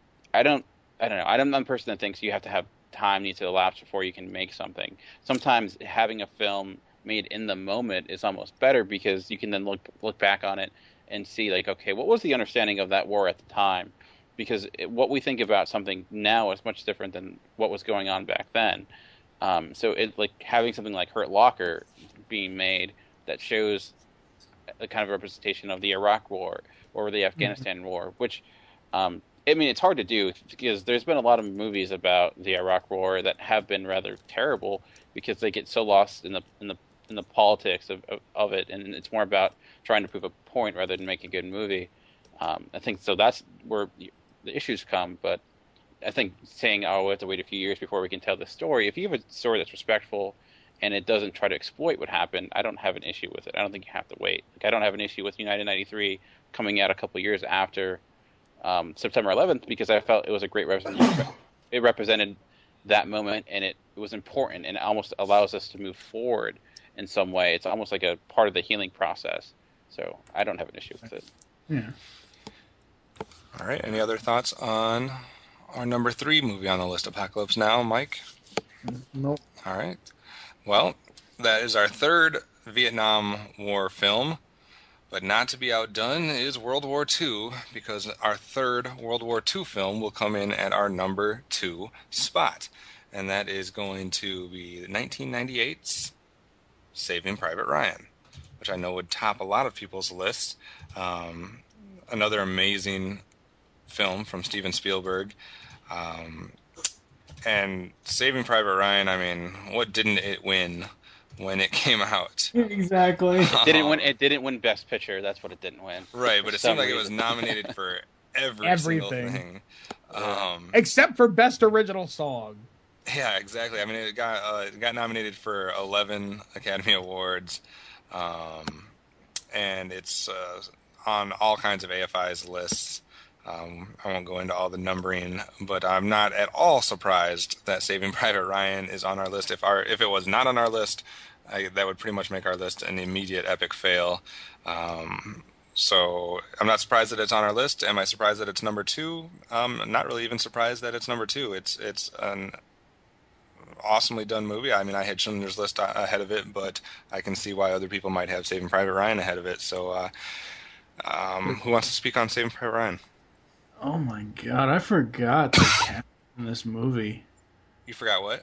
don't know. I'm the person that thinks you have to have time needs to elapse before you can make something. Sometimes having a film made in the moment is almost better because you can then look back on it and see like, okay, what was the understanding of that war at the time? Because what we think about something now is much different than what was going on back then. So it like having something like Hurt Locker being made that shows a kind of representation of the Iraq War or the Afghanistan War, which I mean, it's hard to do because there's been a lot of movies about the Iraq War that have been rather terrible because they get so lost in the politics of it, and it's more about trying to prove a point rather than make a good movie. I think so. That's where the issues come. But I think saying, "Oh, we have to wait a few years before we can tell the story." If you have a story that's respectful and it doesn't try to exploit what happened, I don't have an issue with it. I don't think you have to wait. Like, I don't have an issue with United 93 coming out a couple years after September 11th, because I felt it was a great representation. It represented that moment, and it was important, and it almost allows us to move forward in some way. It's almost like a part of the healing process. So I don't have an issue with it. Yeah. All right. Any other thoughts on our number 3 movie on the list, Apocalypse Now, Mike? Nope. All right. Well, that is our 3rd Vietnam War film, but not to be outdone is World War II, because our 3rd World War II film will come in at our number 2 spot, and that is going to be 1998's Saving Private Ryan, which I know would top a lot of people's lists. Another amazing film from Steven Spielberg. And Saving Private Ryan, I mean, what didn't it win when it came out? Exactly. It didn't win Best Picture. That's what it didn't win. Right, but it seemed like it was nominated for every single thing. Except for Best Original Song. Yeah, exactly. I mean, it got nominated for 11 Academy Awards, and it's on all kinds of AFI's lists. I won't go into all the numbering, but I'm not at all surprised that Saving Private Ryan is on our list. If it was not on our list, that would pretty much make our list an immediate epic fail. So I'm not surprised that it's on our list. Am I surprised that it's number 2? I'm not really even surprised that it's number 2. It's an awesomely done movie. I mean, I had Schindler's List ahead of it, but I can see why other people might have Saving Private Ryan ahead of it. So who wants to speak on Saving Private Ryan? Oh my god, I forgot the cast in this movie. You forgot what?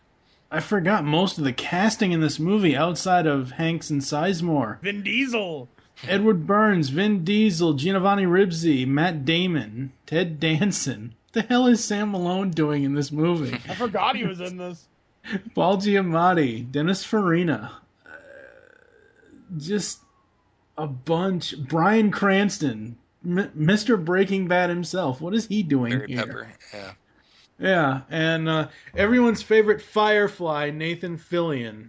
I forgot most of the casting in this movie outside of Hanks and Sizemore. Vin Diesel. Edward Burns, Vin Diesel, Giovanni Ribisi, Matt Damon, Ted Danson. What the hell is Sam Malone doing in this movie? I forgot he was in this. Paul Giamatti, Dennis Farina. Just a bunch. Bryan Cranston. Mr. Breaking Bad himself. What is he doing Barry here? Pepper, yeah. Yeah, and everyone's favorite Firefly, Nathan Fillion.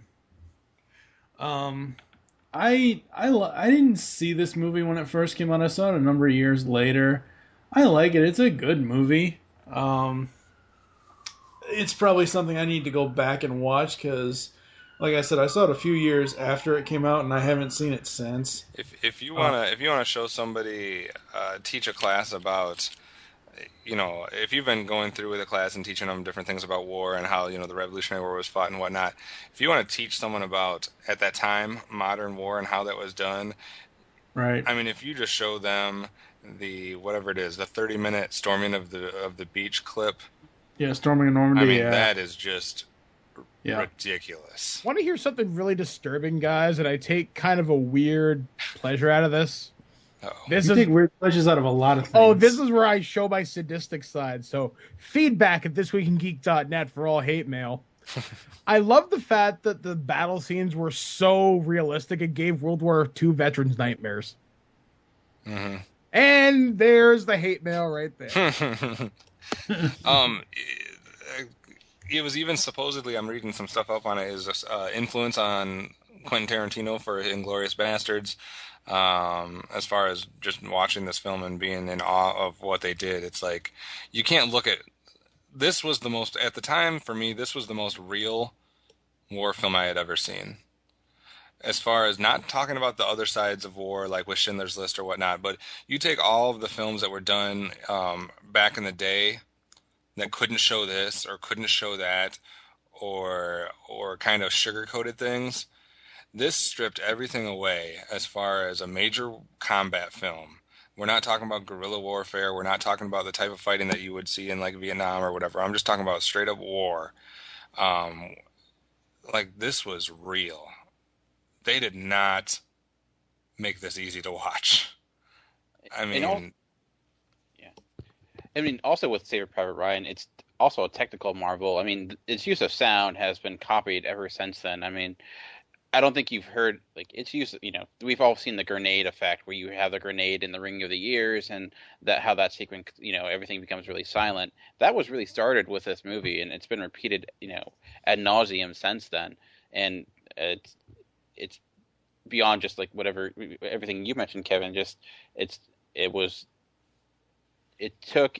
I didn't see this movie when it first came out. I saw it a number of years later. I like it. It's a good movie. It's probably something I need to go back and watch because, like I said, I saw it a few years after it came out, and I haven't seen it since. If you wanna show somebody, teach a class about, if you've been going through with a class and teaching them different things about war and how the Revolutionary War was fought and whatnot, if you want to teach someone about at that time modern war and how that was done, right? I mean, if you just show them the 30-minute storming of the beach clip. Yeah, storming of Normandy. I mean, that is just ridiculous. Want to hear something really disturbing, guys? And I take kind of a weird pleasure out of this. You take weird pleasures out of a lot of things. Oh, this is where I show my sadistic side. So feedback at thisweekingeek.net for all hate mail. I love the fact that the battle scenes were so realistic it gave World War II veterans nightmares. Mm-hmm. And there's the hate mail right there. It was even supposedly, I'm reading some stuff up on it, is influence on Quentin Tarantino for Inglourious Bastards. As far as just watching this film and being in awe of what they did, it's like you can't look at this was the most at the time for me. This was the most real war film I had ever seen. As far as not talking about the other sides of war, like with Schindler's List or whatnot, but you take all of the films that were done back in the day that couldn't show this or couldn't show that, or kind of sugar-coated things. This stripped everything away as far as a major combat film. We're not talking about guerrilla warfare. We're not talking about the type of fighting that you would see in like Vietnam or whatever. I'm just talking about straight up war. Like this was real. They did not make this easy to watch. I mean, also with Saving Private Ryan, it's also a technical marvel. I mean, its use of sound has been copied ever since then. I mean, I don't think you've heard, like, it's used, we've all seen the grenade effect where you have the grenade in the ring of the ears and how that sequence, everything becomes really silent. That was really started with this movie, and it's been repeated, ad nauseum since then. And it's beyond just like everything you mentioned, Kevin. It took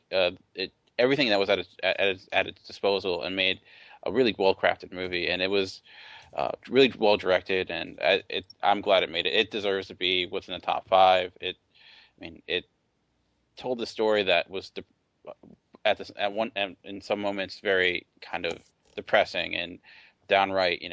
everything that was at its disposal and made a really well crafted movie, and it was really well directed, and I'm glad it made it. It deserves to be within the top 5. It told the story that was in some moments very kind of depressing and downright.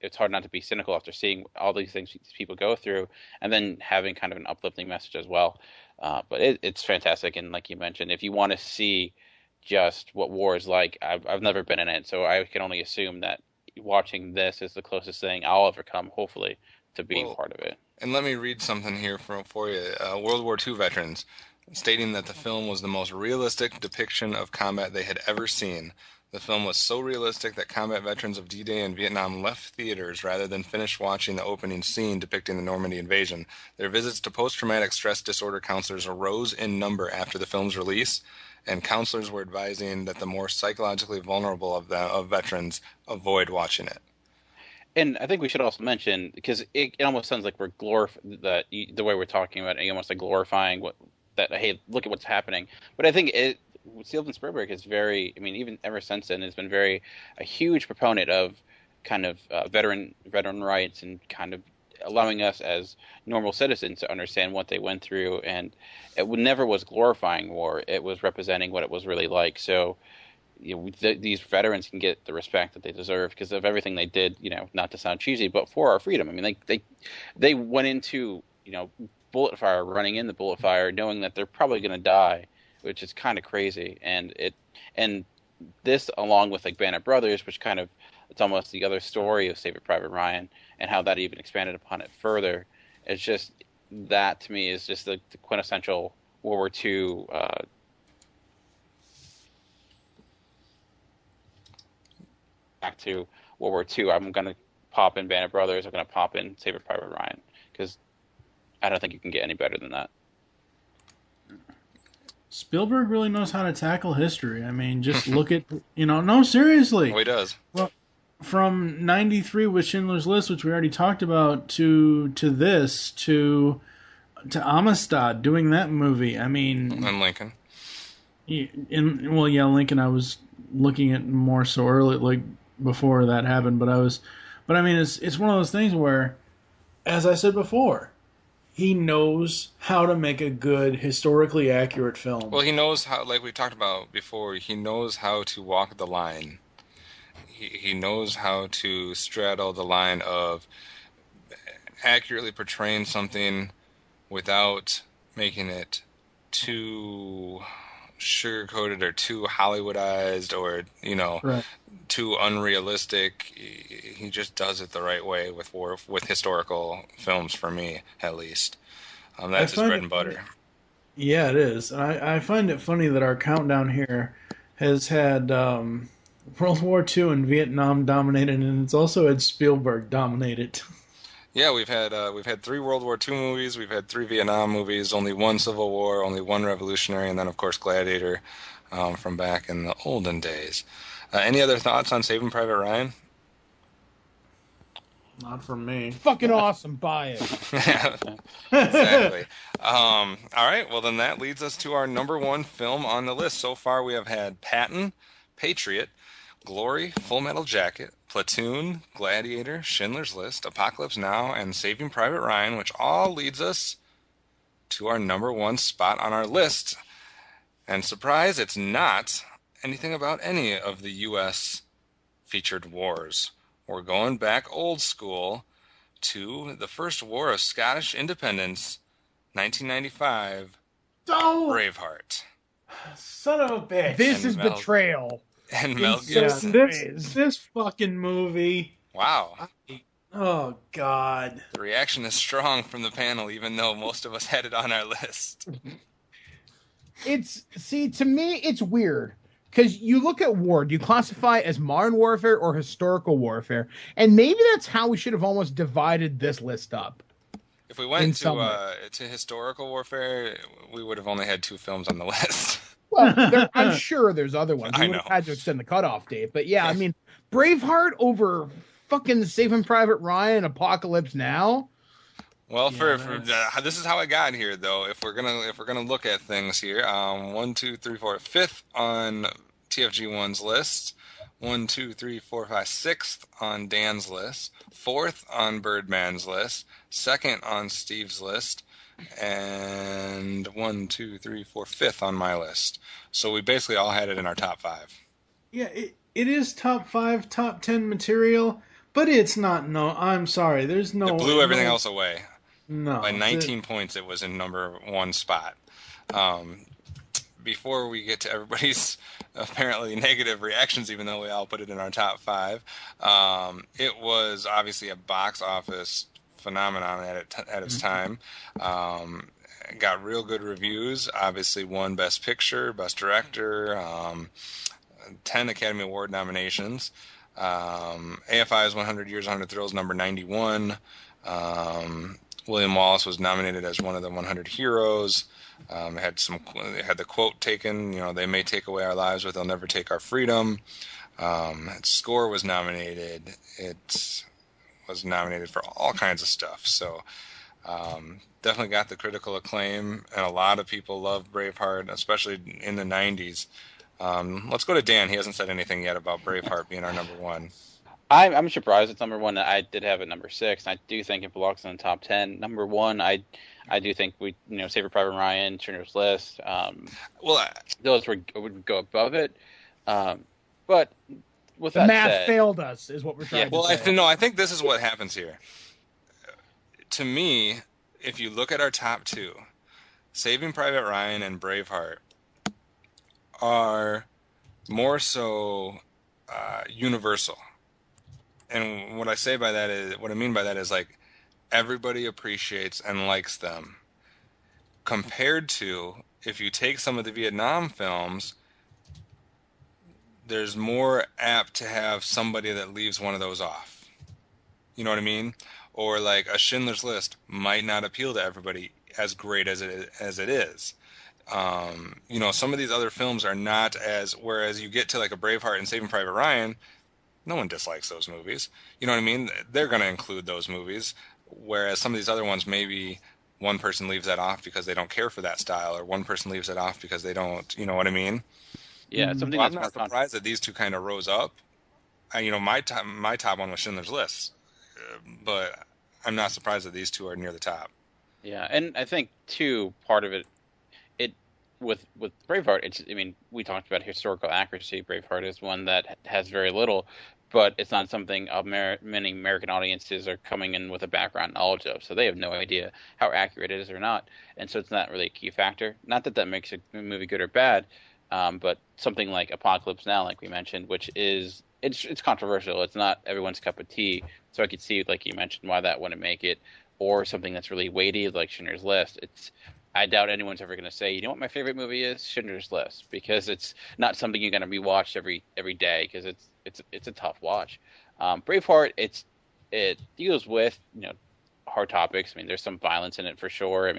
It's hard not to be cynical after seeing all these things these people go through, and then having kind of an uplifting message as well. But it's fantastic, and like you mentioned, if you want to see just what war is like, I've never been in it, so I can only assume that watching this is the closest thing I'll ever come, hopefully, to being part of it. And let me read something here for you. World War II veterans stating that the film was the most realistic depiction of combat they had ever seen. The film was so realistic that combat veterans of D-Day and Vietnam left theaters rather than finish watching the opening scene depicting the Normandy invasion. Their visits to post-traumatic stress disorder counselors arose in number after the film's release, and counselors were advising that the more psychologically vulnerable of veterans avoid watching it. And I think we should also mention, because it almost sounds like we're the way we're talking about it, almost like glorifying hey, look at what's happening. But I think Steven Spielberg is very, even ever since then, has been a huge proponent of kind of veteran rights and kind of allowing us as normal citizens to understand what they went through. And it never was glorifying war. It was representing what it was really like. So these veterans can get the respect that they deserve because of everything they did, not to sound cheesy, but for our freedom. They went into, bullet fire, running in the bullet fire, knowing that they're probably going to die, which is kind of crazy. And this, along with like Band of Brothers, which kind of, it's almost the other story of Saving Private Ryan and how that even expanded upon it further. It's just, that to me is just the quintessential World War II back to World War II. I'm going to pop in Band of Brothers. I'm going to pop in Saving Private Ryan because I don't think you can get any better than that. Spielberg really knows how to tackle history. Just look at, no, seriously. Oh, he does. Well, from 93 with Schindler's List, which we already talked about, to this, to Amistad, doing that movie. And Lincoln. Lincoln I was looking at more so early, like before that happened, it's one of those things where, as I said before, he knows how to make a good, historically accurate film. Well, he knows how, like we talked about before, he knows how to walk the line. He knows how to straddle the line of accurately portraying something without making it too sugar-coated or too Hollywoodized or, right, too unrealistic. He just does it the right way with historical films, for me, at least. That's his bread and butter. Yeah, it is. I find it funny that our countdown here has had World War II and Vietnam dominated, and it's also had Spielberg dominated. Yeah, we've had 3 World War II movies, we've had 3 Vietnam movies, only 1 Civil War, only 1 Revolutionary, and then of course Gladiator from back in the olden days. Any other thoughts on Saving Private Ryan? Not from me. Fucking awesome. Buy it. Exactly. All right. Well, then that leads us to our number 1 film on the list. So far, we have had Patton, Patriot, Glory, Full Metal Jacket, Platoon, Gladiator, Schindler's List, Apocalypse Now, and Saving Private Ryan, which all leads us to our number 1 spot on our list. And surprise, it's not anything about any of the U.S. featured wars. We're going back old school to the first War of Scottish Independence, 1995, Braveheart. Son of a bitch. This is betrayal. And Mel Gibson. This fucking movie. Wow. Oh, God. The reaction is strong from the panel, even though most of us had it on our list. To me, it's weird Because you look at war, do you classify as modern warfare or historical warfare? And maybe that's how we should have almost divided this list up. If we went to historical warfare, we would have only had 2 films on the list. Well, I'm sure there's other ones. We I would know. have had to extend the cutoff date. But yeah, I mean, Braveheart over fucking Saving Private Ryan, Apocalypse Now. Well, this is how I got here, though. If we're gonna look at things here, 1, 2, 3, 4, 5th on TFG1's list, 1, 2, 3, 4, 5, 6th on Dan's list, 4th on Birdman's list, 2nd on Steve's list, and 1, 2, 3, 4, 5th on my list. So we basically all had it in our top 5. Yeah, it is top 5, top 10 material, but it's not. No, I'm sorry. There's no. It blew everything else away. No. By 19 points, it was in number 1 spot. Before we get to everybody's apparently negative reactions, even though we all put it in our top 5, it was obviously a box office phenomenon at its time. Got real good reviews. Obviously won Best Picture, Best Director, 10 Academy Award nominations. AFI's 100 Years, 100 Thrills, number 91. William Wallace was nominated as one of the 100 heroes. Had the quote taken, they may take away our lives, but they'll never take our freedom. Its score was nominated. It was nominated for all kinds of stuff. So definitely got the critical acclaim, and a lot of people love Braveheart, especially in the 90s. Let's go to Dan. He hasn't said anything yet about Braveheart being our number 1. I'm surprised it's number 1. I did have it number 6. And I do think it belongs in the top 10. Number 1, I do think Saving Private Ryan, Schindler's List. Those would go above it. But with the that math said, failed us, is what we're trying to say. I think this is what happens here. To me, if you look at our top 2, Saving Private Ryan and Braveheart are more so universal. And what I mean by that is like everybody appreciates and likes them. Compared to if you take some of the Vietnam films, there's more apt to have somebody that leaves one of those off. You know what I mean? Or like a Schindler's List might not appeal to everybody as great as it is. Some of these other films are not as, whereas you get to like a Braveheart and Saving Private Ryan, no one dislikes those movies. You know what I mean? They're going to include those movies, whereas some of these other ones, maybe one person leaves that off because they don't care for that style, or one person leaves it off because they don't, you know what I mean? Yeah, something I'm not surprised that these two kind of rose up. My top one was Schindler's List, but I'm not surprised that these two are near the top. Yeah, and I think too, part of it with Braveheart, we talked about historical accuracy. Braveheart is one that has very little, but it's not something many American audiences are coming in with a background knowledge of, so they have no idea how accurate it is or not, and so it's not really a key factor. Not that makes a movie good or bad, but something like Apocalypse Now, like we mentioned, which is it's controversial. It's not everyone's cup of tea, so I could see, like you mentioned, why that wouldn't make it, or something that's really weighty like Schindler's List. I doubt anyone's ever going to say, you know what my favorite movie is? Schindler's List, because it's not something you're going to rewatch every day, because it's a tough watch. Braveheart, it deals with hard topics. There's some violence in it for sure.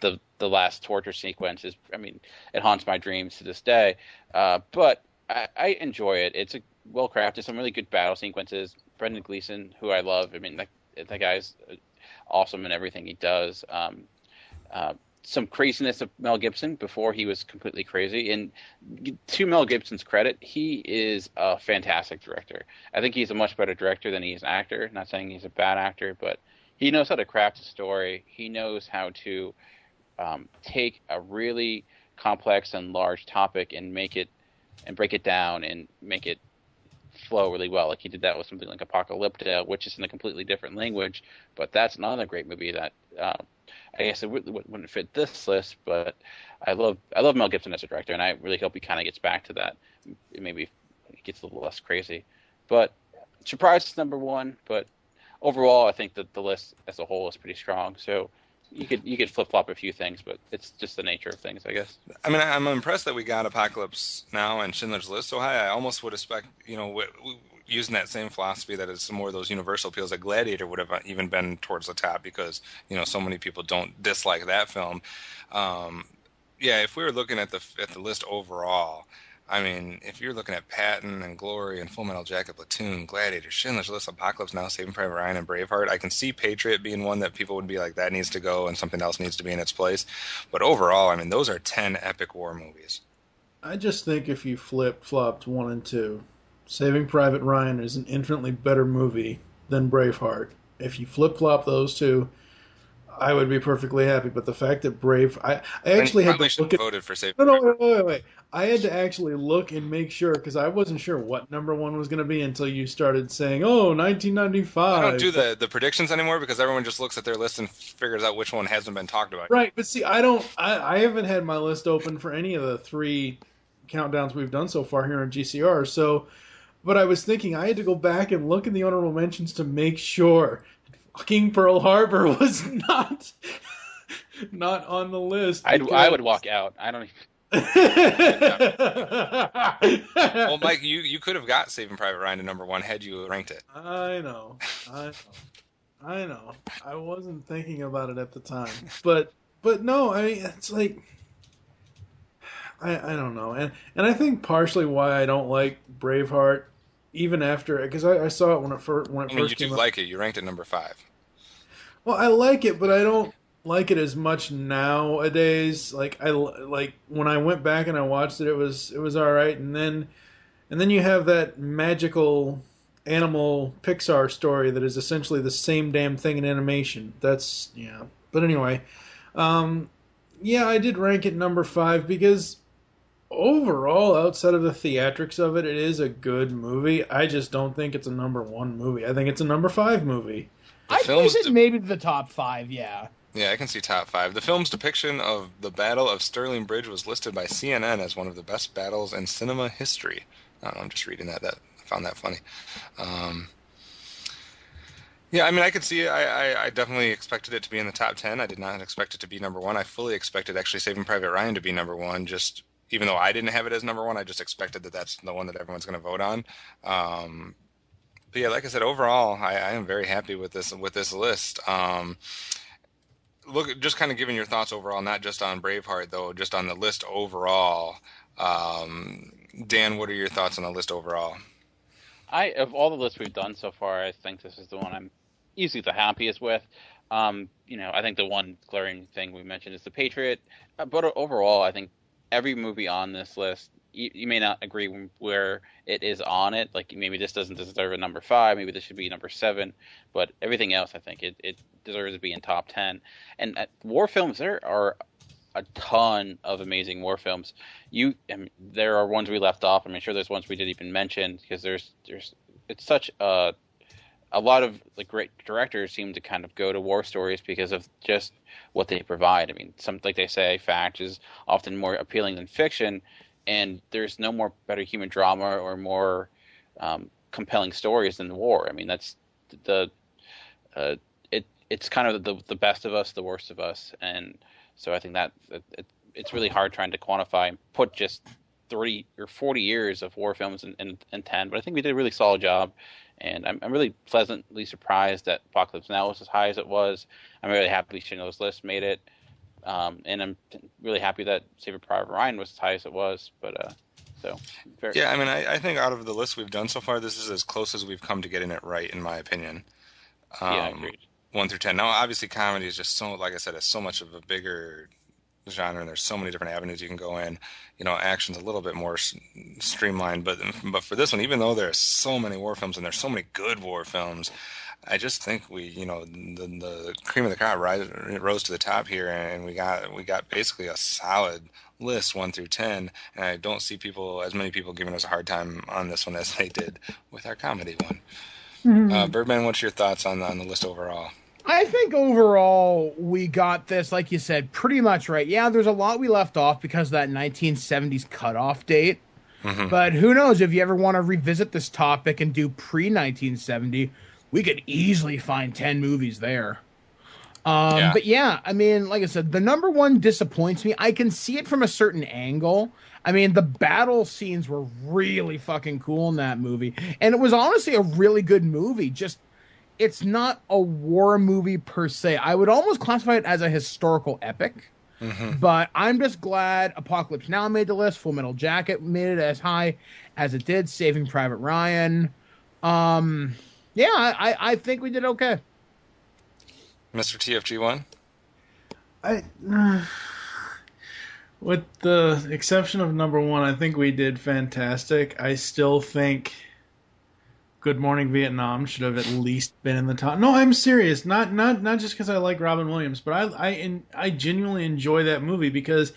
The last torture sequence is, it haunts my dreams to this day. But I enjoy it. It's a well crafted, some really good battle sequences. Brendan Gleeson, who I love, that guy's awesome in everything he does. Some craziness of Mel Gibson before he was completely crazy. And to Mel Gibson's credit, he is a fantastic director. I think he's a much better director than he is an actor. Not saying he's a bad actor, but he knows how to craft a story. He knows how to take a really complex and large topic and break it down and make it flow really well. Like he did that with something like Apocalypto, which is in a completely different language, but that's another great movie that I guess it wouldn't fit this list, but I love Mel Gibson as a director, and I really hope he kind of gets back to that. Maybe he gets a little less crazy. But surprise is number 1, but overall I think that the list as a whole is pretty strong. So You could flip flop a few things, but it's just the nature of things, I guess. I mean, I'm impressed that we got Apocalypse Now and Schindler's List so high. I almost would expect, using that same philosophy that it's more of those universal appeals, that Gladiator would have even been towards the top because so many people don't dislike that film. If we were looking at the list overall, I mean, if you're looking at Patton and Glory and Full Metal Jacket, Platoon, Gladiator, Schindler's List, Apocalypse Now, Saving Private Ryan, and Braveheart, I can see Patriot being one that people would be like, that needs to go and something else needs to be in its place. But overall, I mean, those are 10 epic war movies. I just think if you flip-flopped 1 and 2, Saving Private Ryan is an infinitely better movie than Braveheart. If you flip-flop those two, I would be perfectly happy. But the fact that I actually had to look at... voted for Saving Wait. I had to actually look and make sure, because I wasn't sure what number 1 was going to be until you started saying, 1995. I don't do the predictions anymore because everyone just looks at their list and figures out which one hasn't been talked about. Right, but see, I haven't had my list open for any of the 3 countdowns we've done so far here on GCR, so... But I was thinking I had to go back and look in the honorable mentions to make sure fucking Pearl Harbor was not on the list. I would walk out. I don't even... Well, Mike, you could have got Saving Private Ryan to number 1 had you ranked it. I know. I wasn't thinking about it at the time, but no, I mean, it's like I don't know, and I think partially why I don't like Braveheart, even after, because I saw it when it first came out. You do like it. You ranked it number 5. Well, I like it, but I don't like it as much nowadays. Like when I went back and I watched it, it was all right, and then you have that magical animal Pixar story that is essentially the same damn thing in animation. But anyway, I did rank it number 5 because overall, outside of the theatrics of it, it is a good movie. I just don't think it's a number 1 movie. I think it's a number 5 movie. I place it maybe to the top 5, yeah. Yeah, I can see top 5. The film's depiction of the Battle of Stirling Bridge was listed by CNN as one of the best battles in cinema history. I don't know, I'm just reading that. I found that funny. I mean, I could see it. I definitely expected it to be in the top 10. I did not expect it to be number 1. I fully expected actually Saving Private Ryan to be number 1, just even though I didn't have it as number 1, I just expected that that's the one that everyone's going to vote on. But yeah, like I said, overall, I am very happy with this list. Look, just kind of giving your thoughts overall, not just on Braveheart though, just on the list overall. Dan, what are your thoughts on the list overall? Of all the lists we've done so far, I think this is the one I'm easily the happiest with. I think the one glaring thing we mentioned is The Patriot, but overall, I think every movie on this list, you may not agree where it is on it. Like maybe this doesn't deserve a number 5. Maybe this should be number 7. But everything else, I think it deserves to be in top 10. And war films, there are a ton of amazing war films. There are ones we left off. I'm sure there's ones we didn't even mention because it's such a lot of great directors seem to kind of go to war stories because of just what they provide. I mean, like they say, fact is often more appealing than fiction. And there's no more better human drama or more compelling stories than the war. I mean, that's it's kind of the best of us, the worst of us, and so I think that it's really hard trying to quantify and put just 30 or 40 years of war films in 10. But I think we did a really solid job, and I'm really pleasantly surprised that Apocalypse Now was as high as it was. I'm really happy Schindler's List made it. And I'm really happy that Saving Private Ryan was as high as it was. But yeah, I mean, I think out of the list we've done so far, this is as close as we've come to getting it right, in my opinion. Yeah, agreed. 1 through 10. Now, obviously, comedy is just so, like I said, it's so much of a bigger genre, and there's so many different avenues you can go in. Action's a little bit more streamlined, but for this one, even though there's so many war films and there's so many good war films, I just think the cream of the crop rose to the top here, and we got basically a solid list 1 through 10, and I don't see as many people giving us a hard time on this one as they did with our comedy one. Mm-hmm. Birdman, what's your thoughts on the list overall? I think overall we got this, like you said, pretty much right. Yeah, there's a lot we left off because of that 1970s cutoff date. Mm-hmm. But who knows, if you ever want to revisit this topic and do pre-1970, we could easily find 10 movies there. But yeah, I mean, like I said, the number one disappoints me. I can see it from a certain angle. I mean, the battle scenes were really fucking cool in that movie. And it was honestly a really good movie. Just, it's not a war movie per se. I would almost classify it as a historical epic. Mm-hmm. But I'm just glad Apocalypse Now made the list. Full Metal Jacket made it as high as it did. Saving Private Ryan. I think we did okay. Mr. TFG1? With the exception of number one, I think we did fantastic. I still think Good Morning Vietnam should have at least been in the top. No, I'm serious. Not just because I like Robin Williams, but I genuinely enjoy that movie because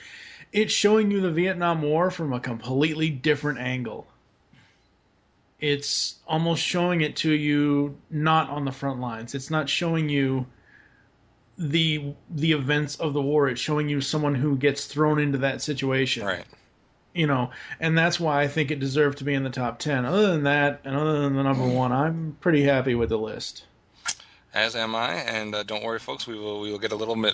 it's showing you the Vietnam War from a completely different angle. It's almost showing it to you not on the front lines. It's not showing you the events of the war. It's showing you someone who gets thrown into that situation. Right. And that's why I think it deserved to be in the top 10. Other than that, and other than the number one, I'm pretty happy with the list. As am I, and don't worry, folks. We will get a little bit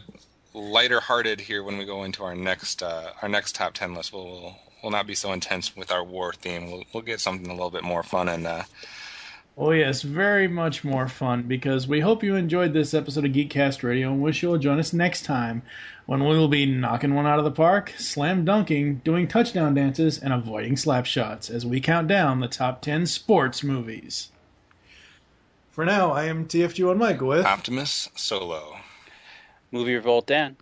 lighter-hearted here when we go into our next top 10 list. We'll not be so intense with our war theme. We'll get something a little bit more fun and. Oh yes, very much more fun, because we hope you enjoyed this episode of Geekcast Radio and wish you'll join us next time when we will be knocking one out of the park, slam dunking, doing touchdown dances, and avoiding slap shots as we count down the top 10 sports movies. For now, I am TFG1 Mike with Optimus Solo, Movie Revolt Dan,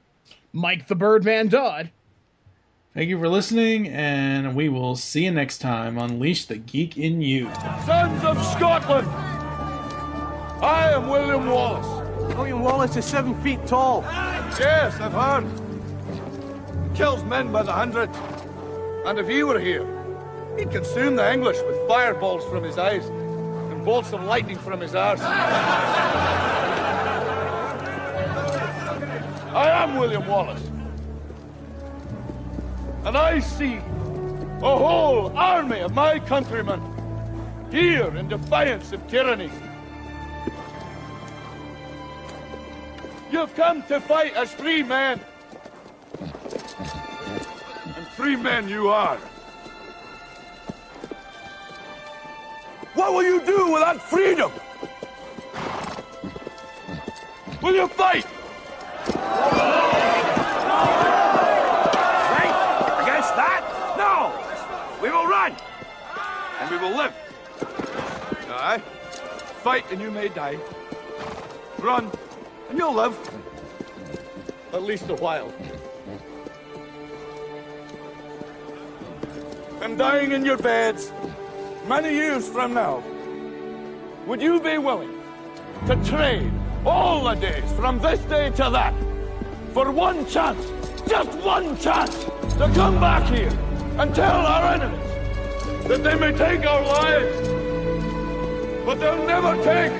Mike the Birdman Dodd. Thank you for listening, and we will see you next time. Unleash the geek in you. Sons of Scotland, I am William Wallace. William Wallace is 7 feet tall. Yes, I've heard. Kills men by the hundred. And if he were here, he'd consume the English with fireballs from his eyes and bolts of lightning from his arse. I am William Wallace. And I see a whole army of my countrymen here in defiance of tyranny. You've come to fight as free men. And free men you are. What will you do with that freedom? Will you fight? Against that? No! We will run! And we will live. Aye. Fight and you may die. Run and you'll live. At least a while. And dying in your beds many years from now, would you be willing to trade all the days from this day to that for one chance, just one chance, to come back here and tell our enemies that they may take our lives, but they'll never take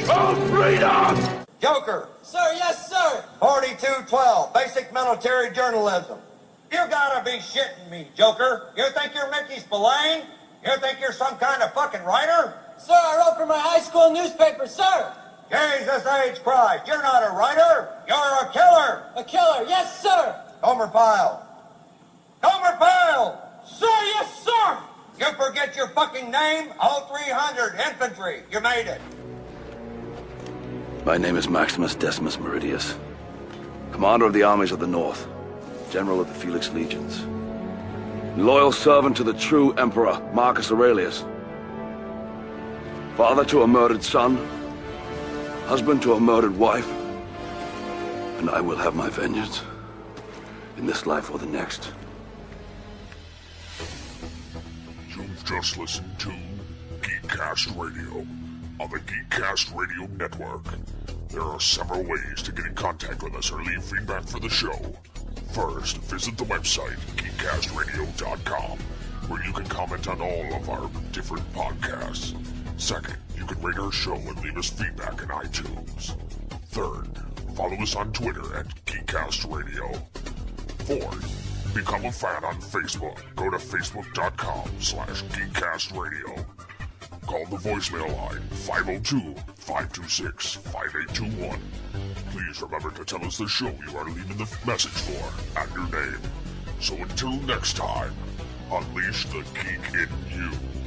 our freedom? Joker. Sir, yes, sir. 4212, basic military journalism. You gotta be shitting me, Joker. You think you're Mickey Spillane? You think you're some kind of fucking writer? Sir, I wrote for my high school newspaper, sir. Jesus H. Christ, you're not a writer. You're a killer. A killer, yes, sir. Homer Pyle. Homer Pyle! Sir, yes, sir. You forget your fucking name? 0300 Infantry. You made it. My name is Maximus Decimus Meridius, commander of the armies of the North, general of the Felix Legions, loyal servant to the true Emperor Marcus Aurelius, father to a murdered son, husband to a murdered wife, and I will have my vengeance in this life or the next. You've just listened to Geekcast Radio on the Geekcast Radio Network. There are several ways to get in contact with us or leave feedback for the show. First, visit the website, geekcastradio.com, where you can comment on all of our different podcasts. Second, you can rate our show and leave us feedback in iTunes. Third, follow us on Twitter at Geekcast Radio. Fourth, become a fan on Facebook. Go to facebook.com/GeekcastRadio. Call the voicemail line, 502-526-5821. please remember to tell us the show you are leaving the message for and your name. So until next time, unleash the geek in you.